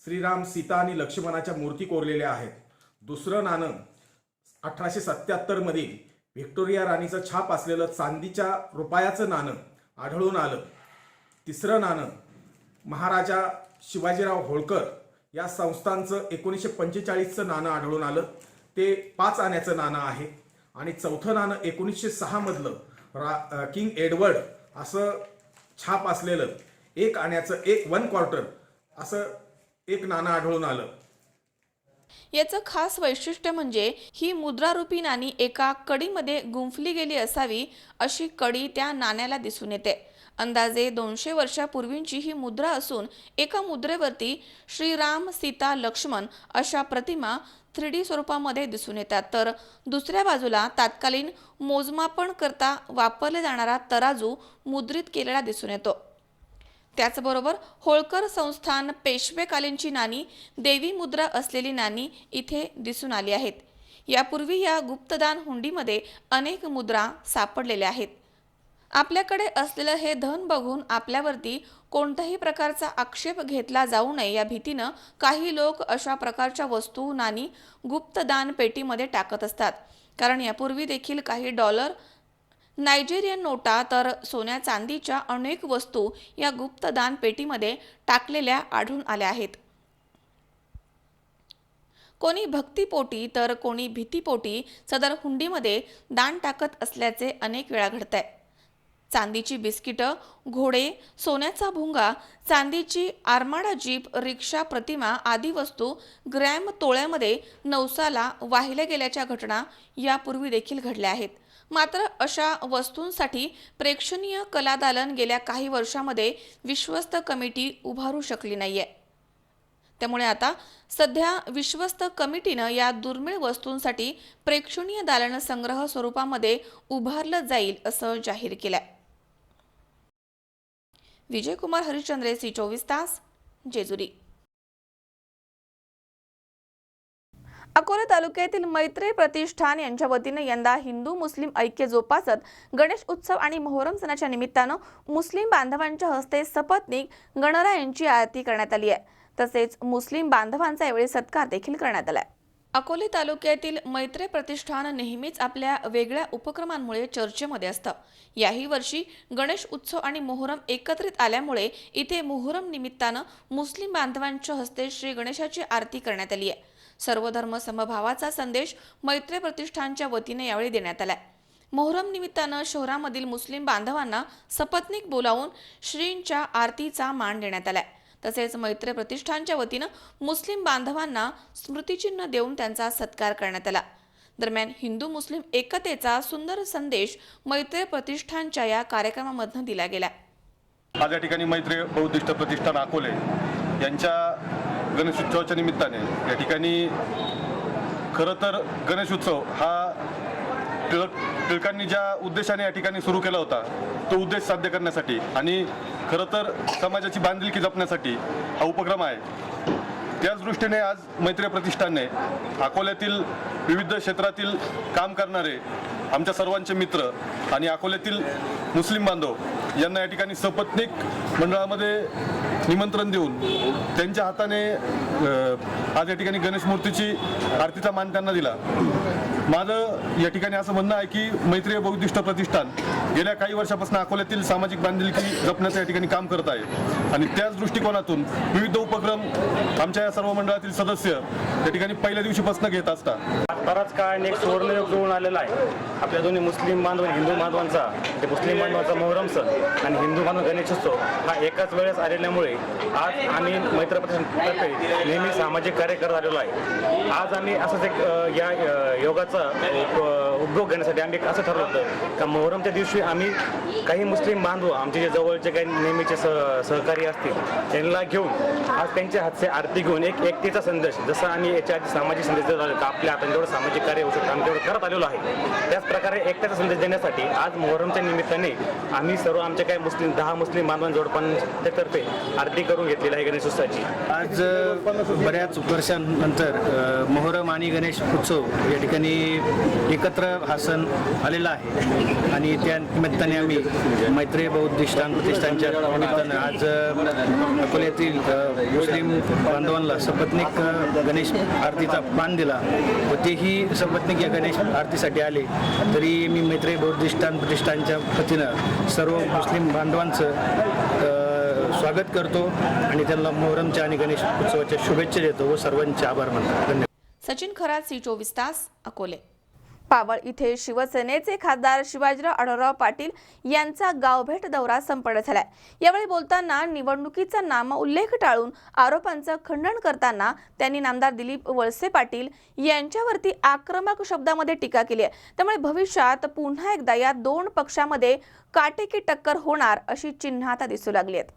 श्रीराम, सीता आणि लक्ष्मणाच्या मूर्ती कोरलेल्या आहेत. दुसरं नाणं 1877 मधील व्हिक्टोरिया राणीचं छाप असलेलं चांदीच्या रुपयाचं नाणं आढळून आलं. तिसरं नाणं महाराजा शिवाजीराव होळकर या संस्थांचं 1945चं नाणं आढळून आलं. ते 5 आण्याचं नाणं आहे. आणि चौथं नाणं 1906 मधलं किंग एडवर्ड असं छाप असलेलं 1 आण्याचं 1/4 असं एक नाणं आढळून आलं. याचं खास वैशिष्ट्य म्हणजे ही मुद्रारूपी नाणी एका कडीमध्ये गुंफली गेली असावी अशी कडी त्या नाण्याला दिसून येते. अंदाजे 200 वर्षापूर्वींची ही मुद्रा असून एका मुद्रेवरती श्रीराम, सीता, लक्ष्मण अशा प्रतिमा 3D स्वरूपामध्ये दिसून येतात, तर दुसऱ्या बाजूला तात्कालीन मोजमापन करता वापरले जाणारा तराजू मुद्रित केलेला दिसून येतो. त्याचबरोबर होळकर संस्थान पेशवेकालीनची नाणी, देवी मुद्रा असलेली नाणी इथे दिसून आली आहेत. यापूर्वी या गुप्तदान हुंडीमध्ये अनेक मुद्रा सापडलेल्या आहेत. आपल्याकडे असलेलं हे धन बघून आपल्यावरती कोणत्याही प्रकारचा आक्षेप घेतला जाऊ नये या भीतीनं काही लोक अशा प्रकारच्या वस्तू, नाणी गुप्तदान पेटीमध्ये टाकत असतात. कारण यापूर्वी देखील काही डॉलर, नायजेरियन नोटा तर सोन्या चांदीच्या अनेक वस्तू या गुप्तदान पेटीमध्ये टाकलेल्या आढळून आल्या आहेत. कोणी भक्तिपोटी तर कोणी भीतीपोटी सदर हुंडीमध्ये दान टाकत असल्याचे अनेक वेळा घडतंय. चांदीची बिस्किटं, घोडे, सोन्याचा भुंगा, चांदीची आरमाडा जीप, रिक्षा, प्रतिमा आदी वस्तू ग्रॅम तोळ्यामध्ये नवसाला वाहिल्या गेल्याच्या घटना यापूर्वी देखील घडल्या आहेत. मात्र अशा वस्तूंसाठी प्रेक्षणीय कलादालन गेल्या काही वर्षामध्ये विश्वस्त कमिटी उभारू शकली नाहीये. त्यामुळे आता सध्या विश्वस्त कमिटीनं या दुर्मिळ वस्तूंसाठी प्रेक्षणीय दालन संग्रह स्वरूपामध्ये उभारलं जाईल असं जाहीर केलंय. विजयकुमार हरिश्चंद्रे, C24 तास, जेजुरी. अकोला तालुक्यातील मैत्री प्रतिष्ठान यांच्या वतीने यंदा हिंदू मुस्लिम ऐक्य जोपासत गणेश उत्सव आणि मोहरम सणाच्या निमित्तानं मुस्लिम बांधवांच्या हस्ते सपत्नीक गणरायांची आरती करण्यात आली आहे. तसेच मुस्लिम बांधवांचा यावेळी सत्कार देखील करण्यात आलाय. अकोले तालुक्यातील मैत्री प्रतिष्ठान नेहमीच आपल्या वेगळ्या उपक्रमांमुळे चर्चेमध्ये असतं. याही वर्षी गणेश उत्सव आणि मोहरम एकत्रित आल्यामुळे इथे मोहरम निमित्तानं मुस्लिम बांधवांच्या हस्ते श्री गणेशाची आरती करण्यात आली आहे. सर्व धर्म समभावाचा संदेश मैत्री प्रतिष्ठानच्या वतीने यावेळी देण्यात आलाय. मोहरम निमित्तानं शहरामधील मुस्लिम बांधवांना सपत्नीक बोलावून श्रींच्या आरतीचा मान देण्यात आलाय. तसेच मैत्री प्रतिष्ठानच्या वतीनं मुस्लिम बांधवांना स्मृतिचिन्ह देऊन त्यांचा सत्कार करण्यात आला. दरम्यान हिंदू मुस्लिम एकतेचा सुंदर संदेश मैत्री प्रतिष्ठानच्या या कार्यक्रमामधून दिला गेला. आज या ठिकाणी मैत्री बौद्धिस्ट प्रतिष्ठान अकोले यांच्या गणेशोत्सवाच्या निमित्ताने या ठिकाणी खरं तर गणेशोत्सव हा टिळकांनी ज्या उद्देशाने या ठिकाणी सुरू केला होता तो उद्देश साध्य करण्यासाठी आणि खरं तर समाजाची बांधिलकी जपण्यासाठी हा उपक्रम आहे. त्याच दृष्टीने आज मैत्री प्रतिष्ठानने अकोल्यातील विविध क्षेत्रातील काम करणारे आमच्या सर्वांचे मित्र आणि अकोल्यातील मुस्लिम बांधव यांना या ठिकाणी सपत्नीक मंडळामध्ये निमंत्रण देऊन त्यांच्या हाताने आज या ठिकाणी गणेश मूर्तीची आरतीचा मान त्यांना दिला. माझं या ठिकाणी असं म्हणणं आहे की मैत्री बौद्धिस्ट प्रतिष्ठान गेल्या काही वर्षापासून अकोल्यातील सामाजिक बांधिलकी जपण्याचं या ठिकाणी काम करत आहे आणि त्याच दृष्टिकोनातून विविध उपक्रम आमच्या या सर्व मंडळातील सदस्य या ठिकाणी पहिल्या दिवशीपासून घेत असतात. बराच काळ एक सुवर्णयोग जुळून आलेला आहे. आपल्या दोन्ही मुस्लिम बांधव हिंदू बांधवांचा ते मुस्लिम बांधवांचा मोहरम सण आणि हिंदू बांधव गणेशोत्सव हा एकाच वेळेस आलेल्यामुळे आज आम्ही मैत्री प्रतिष्ठानतर्फे नेहमी सामाजिक कार्य करत आलेलो आहे. आज आम्ही असंच एक या योगाचा उपयोग घेण्यासाठी आम्ही असं ठरवलं होतं का मोहरमच्या दिवशी आम्ही काही मुस्लिम बांधव आमचे जे जवळचे काही नेहमीचे सहकारी असतील त्यांना घेऊन आज त्यांच्या हातचे आरती घेऊन एक एकतेचा संदेश जसं आम्ही याच्या आधी सामाजिक संदेश देत आलो का आपल्या हाताने जेवढं सामाजिक कार्य होऊ शकतं आम्ही तेवढं करत आलेलो आहे. त्याच प्रकारे एकतेचा संदेश देण्यासाठी आज मोहरमच्या निमित्ताने आम्ही सर्व आमच्या काही 10 मुस्लिम बांधवांजोडपांतर्फे आरती करून घेतलेली आहे गणेशोत्सवाची. आज बऱ्याच वर्षांनंतर मोहरम आणि गणेश उत्सव या ठिकाणी एकत्र हा सण आलेला आहे आणि त्या निमित्ताने आम्ही मैत्री बौद्धिष्टान प्रतिष्ठानच्या निमित्तानं आज अकोल्यातील मुस्लिम बांधवांना सपत्नीक गणेश आरतीचा मान दिला व तेही सपत्नीक या गणेश आरतीसाठी आले. तरी मी मैत्री बौद्धिष्टान प्रतिष्ठानच्या वतीनं सर्व मुस्लिम बांधवांचं स्वागत करतो आणि त्यांना मोहरमच्या आणि गणेश उत्सवाच्या शुभेच्छा देतो व सर्वांचे आभार मानतो. धन्यवाद. सचिन खरात, C24 तास, अकोले. पावळ इथे शिवसेनेचे खासदार शिवाजीराव आढळराव पाटील यांचा गावभेट दौरा संपन्न झालाय. यावेळी बोलताना निवडणुकीचा नामउल्लेख टाळून आरोपांचं खंडन करताना त्यांनी नामदार दिलीप वळसे पाटील यांच्यावरती आक्रमक शब्दामध्ये टीका केली आहे. त्यामुळे भविष्यात पुन्हा एकदा या दोन पक्षामध्ये काटेकी टक्कर होणार अशी चिन्ह आता दिसू लागली आहेत.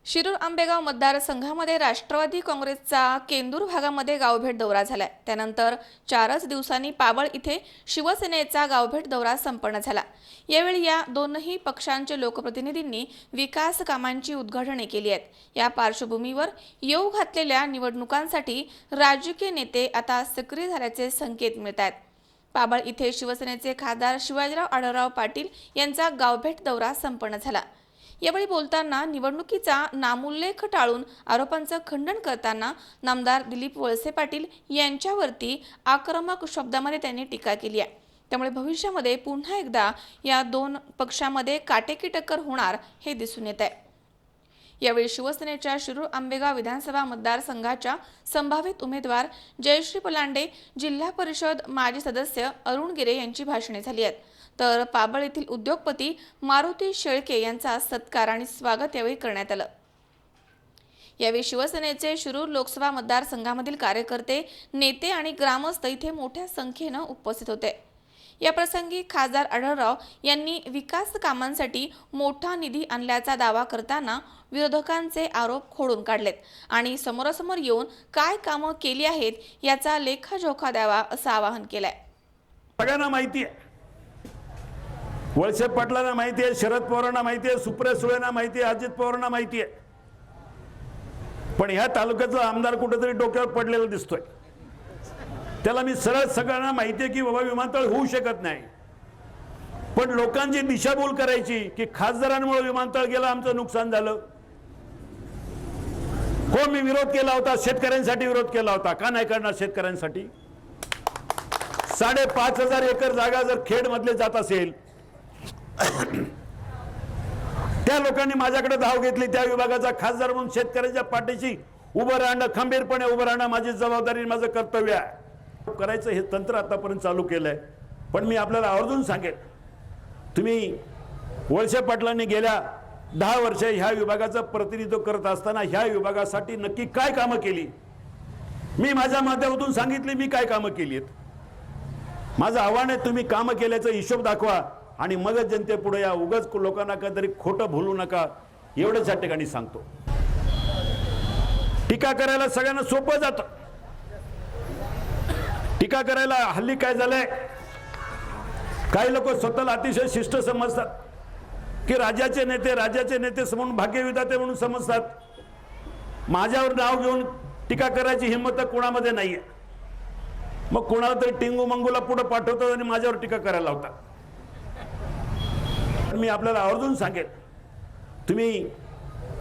शिरूर आंबेगाव मतदारसंघामध्ये राष्ट्रवादी काँग्रेसचा केंदूर भागामध्ये गावभेट दौरा झालाय. त्यानंतर 4 दिवसांनी पावळ इथे शिवसेनेचा गावभेट दौरा संपन्न झाला. यावेळी या दोनही पक्षांचे लोकप्रतिनिधींनी विकास कामांची उद्घाटने केली आहेत. या पार्श्वभूमीवर येऊ घातलेल्या निवडणुकांसाठी राजकीय नेते आता सक्रिय झाल्याचे संकेत मिळत आहेत. पावळ इथे शिवसेनेचे खासदार शिवाजीराव आढळराव पाटील यांचा गावभेट दौरा संपन्न झाला. यावेळी बोलताना निवडणुकीचा नामोल्लेख टाळून आरोपांचं खंडन करताना नामदार दिलीप वळसे पाटील यांच्यावरती आक्रमक शब्दामध्ये त्यांनी टीका केली आहे. त्यामुळे भविष्यामध्ये पुन्हा एकदा या दोन पक्षामध्ये काटेकी टक्कर होणार हे दिसून येत आहे. यावेळी शिवसेनेच्या शिरूर आंबेगाव विधानसभा मतदारसंघाच्या संभावित उमेदवार जयश्री पलांडे, जिल्हा परिषद माजी सदस्य अरुण गिरे यांची भाषणे झाली आहेत. तर पाबळ येथील उद्योगपती मारुती शेळके यांचा सत्कार आणि स्वागत यावेळी करण्यात आलं. यावेळी शिवसेनेचे शिरूर लोकसभा मतदारसंघामधील कार्यकर्ते, नेते आणि ग्रामस्थ इथे मोठ्या संख्येने उपस्थित होते. याप्रसंगी खासदार आढळराव यांनी विकास कामांसाठी मोठा निधी आणल्याचा दावा करताना विरोधकांचे आरोप खोडून काढलेत आणि समोरासमोर येऊन काय कामं केली आहेत याचा लेखाजोखा द्यावा असं आवाहन केलंय. सगळ्यांना माहिती आहे, वळसे पाटलांना माहिती आहे, शरद पवारांना माहिती आहे, सुप्रिया सुळेंना माहिती आहे, अजित पवारांना माहिती आहे. पण ह्या तालुक्याचा आमदार कुठेतरी डोक्यावर पडलेला दिसतोय. त्याला मी सरळ सगळ्यांना माहिती आहे की बाबा विमानतळ होऊ शकत नाही, पण लोकांची दिशाभूल करायची की खासदारांमुळे विमानतळ गेलं, आमचं नुकसान झालं. हो, मी विरोध केला होता, शेतकऱ्यांसाठी विरोध केला होता. का नाही करणार शेतकऱ्यांसाठी? 5,500 एकर जागा जर खेड मधले जात असेल, त्या लोकांनी माझ्याकडे धाव घेतली. त्या विभागाचा खासदार म्हणून शेतकऱ्यांच्या पाठीशी उभं राहणं, खंबीरपणे उभं राहणं माझी जबाबदारी, माझं कर्तव्य आहे. करायचं हे तंत्र आतापर्यंत चालू केलंय. पण मी आपल्याला आवर्जून सांगेल, तुम्ही वळसे पाटलांनी गेल्या 10 वर्ष ह्या विभागाचं प्रतिनिधित्व करत असताना ह्या विभागासाठी नक्की काय कामं केली, मी माझ्या माध्यमातून सांगितली मी काय कामं केली आहेत. माझं आव्हान आहे, तुम्ही कामं केल्याचा हिशोब दाखवा आणि मगच जनतेपुढे या. उगाच लोकांना कधीतरी खोटं बोलू नका, एवढंच या ठिकाणी सांगतो. टीका करायला सगळ्यांना सोपं जातं. टीका करायला हल्ली काय झालंय, काही लोक स्वतःला अतिशय शिष्ट समजतात की राज्याचे नेते म्हणून भाग्यविधाते म्हणून समजतात. माझ्यावर नाव घेऊन टीका करायची हिंमत कोणामध्ये नाहीये. मग कोणाला तरी टिंगू मंगूला पुढे पाठवतात आणि माझ्यावर टीका करायला लावतात. मी आपल्याला आवर्जून सांगेल, तुम्ही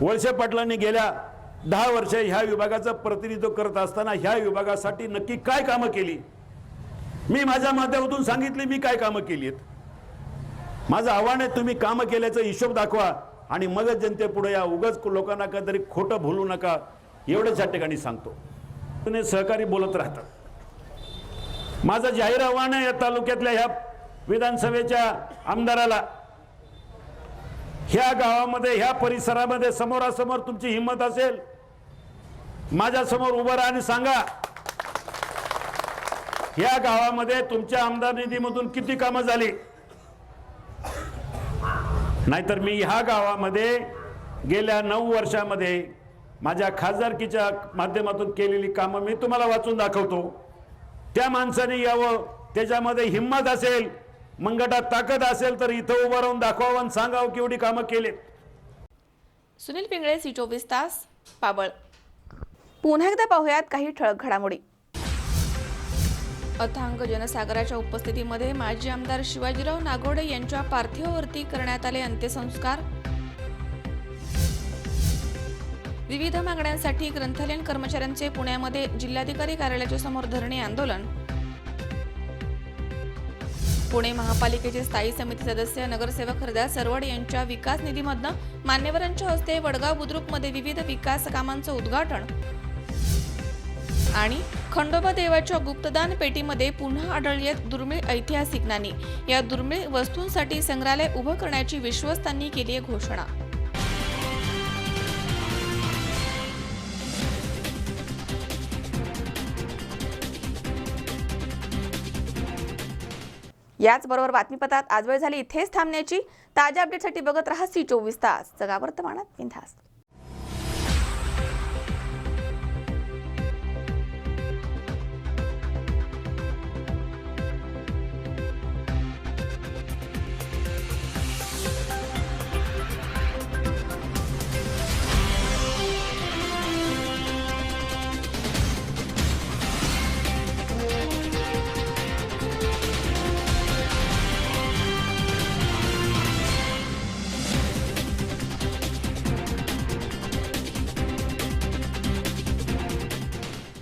वळसे पाटलांनी गेल्या 10 वर्ष ह्या विभागाचं प्रतिनिधित्व करत असताना ह्या विभागासाठी नक्की काय कामं केली, मी माझ्या माध्यमातून सांगितली मी काय कामं केली आहेत. माझं आव्हान आहे, तुम्ही कामं केल्याचा हिशोब दाखवा आणि मगच जनतेपुढे या. उगाच लोकांना कधीतरी खोटं बोलू नका, एवढंच या ठिकाणी सांगतो. सहकारी बोलत राहतात. माझं जाहीर आव्हान आहे या तालुक्यातल्या ह्या विधानसभेच्या आमदाराला, ह्या गावामध्ये ह्या परिसरामध्ये समोरासमोर तुमची हिंमत असेल, माझ्यासमोर उभं राहा आणि सांगा ह्या गावामध्ये तुमच्या आमदार निधीमधून किती कामं झाली. नाहीतर मी ह्या गावामध्ये गेल्या 9 वर्षामध्ये माझ्या खासदारकीच्या माध्यमातून केलेली कामं मी तुम्हाला वाचून दाखवतो. त्या माणसाने यावं, त्याच्यामध्ये हिंमत असेल, मंगटात ताकद असेल तर इथं उभं राहून दाखवावं आणि सांगावं की एवढी कामं केलीत. सुनील पिंगळे, C24 तास, पाबळ. पुन्हा एकदा पाहूयात काही ठळक घडामोडी. अथांग जनसागराच्या उपस्थितीमध्ये माजी आमदार शिवाजीराव नागोडे यांच्या पार्थिवावरती करण्यात आले अंत्यसंस्कार. विविध मागण्यांसाठी ग्रंथालयीन कर्मचाऱ्यांचे पुण्यामध्ये जिल्हाधिकारी कार्यालयाच्या समोर धरणे आंदोलन. पुणे महापालिकेचे स्थायी समिती सदस्य नगरसेवक हरदास सरवड यांच्या विकास निधीमधनं मान्यवरांच्या हस्ते वडगाव बुद्रुकमध्ये विविध विकास कामांचं उद्घाटन. आणि खंडोबा देवाच्या गुप्तदान पेटीमध्ये पुन्हा आढळली आहेत दुर्मिळ ऐतिहासिक नाणी. या दुर्मिळ वस्तूंसाठी संग्रहालय उभं करण्याची विश्वस्तांनी केली आहे घोषणा. याचबरोबर बातमीपत्रात आज वेळ झाली इथेच थांबण्याची. ताज्या अपडेटसाठी बघत रहा C24 तास, जगा वर्तमानात बिनधास्त.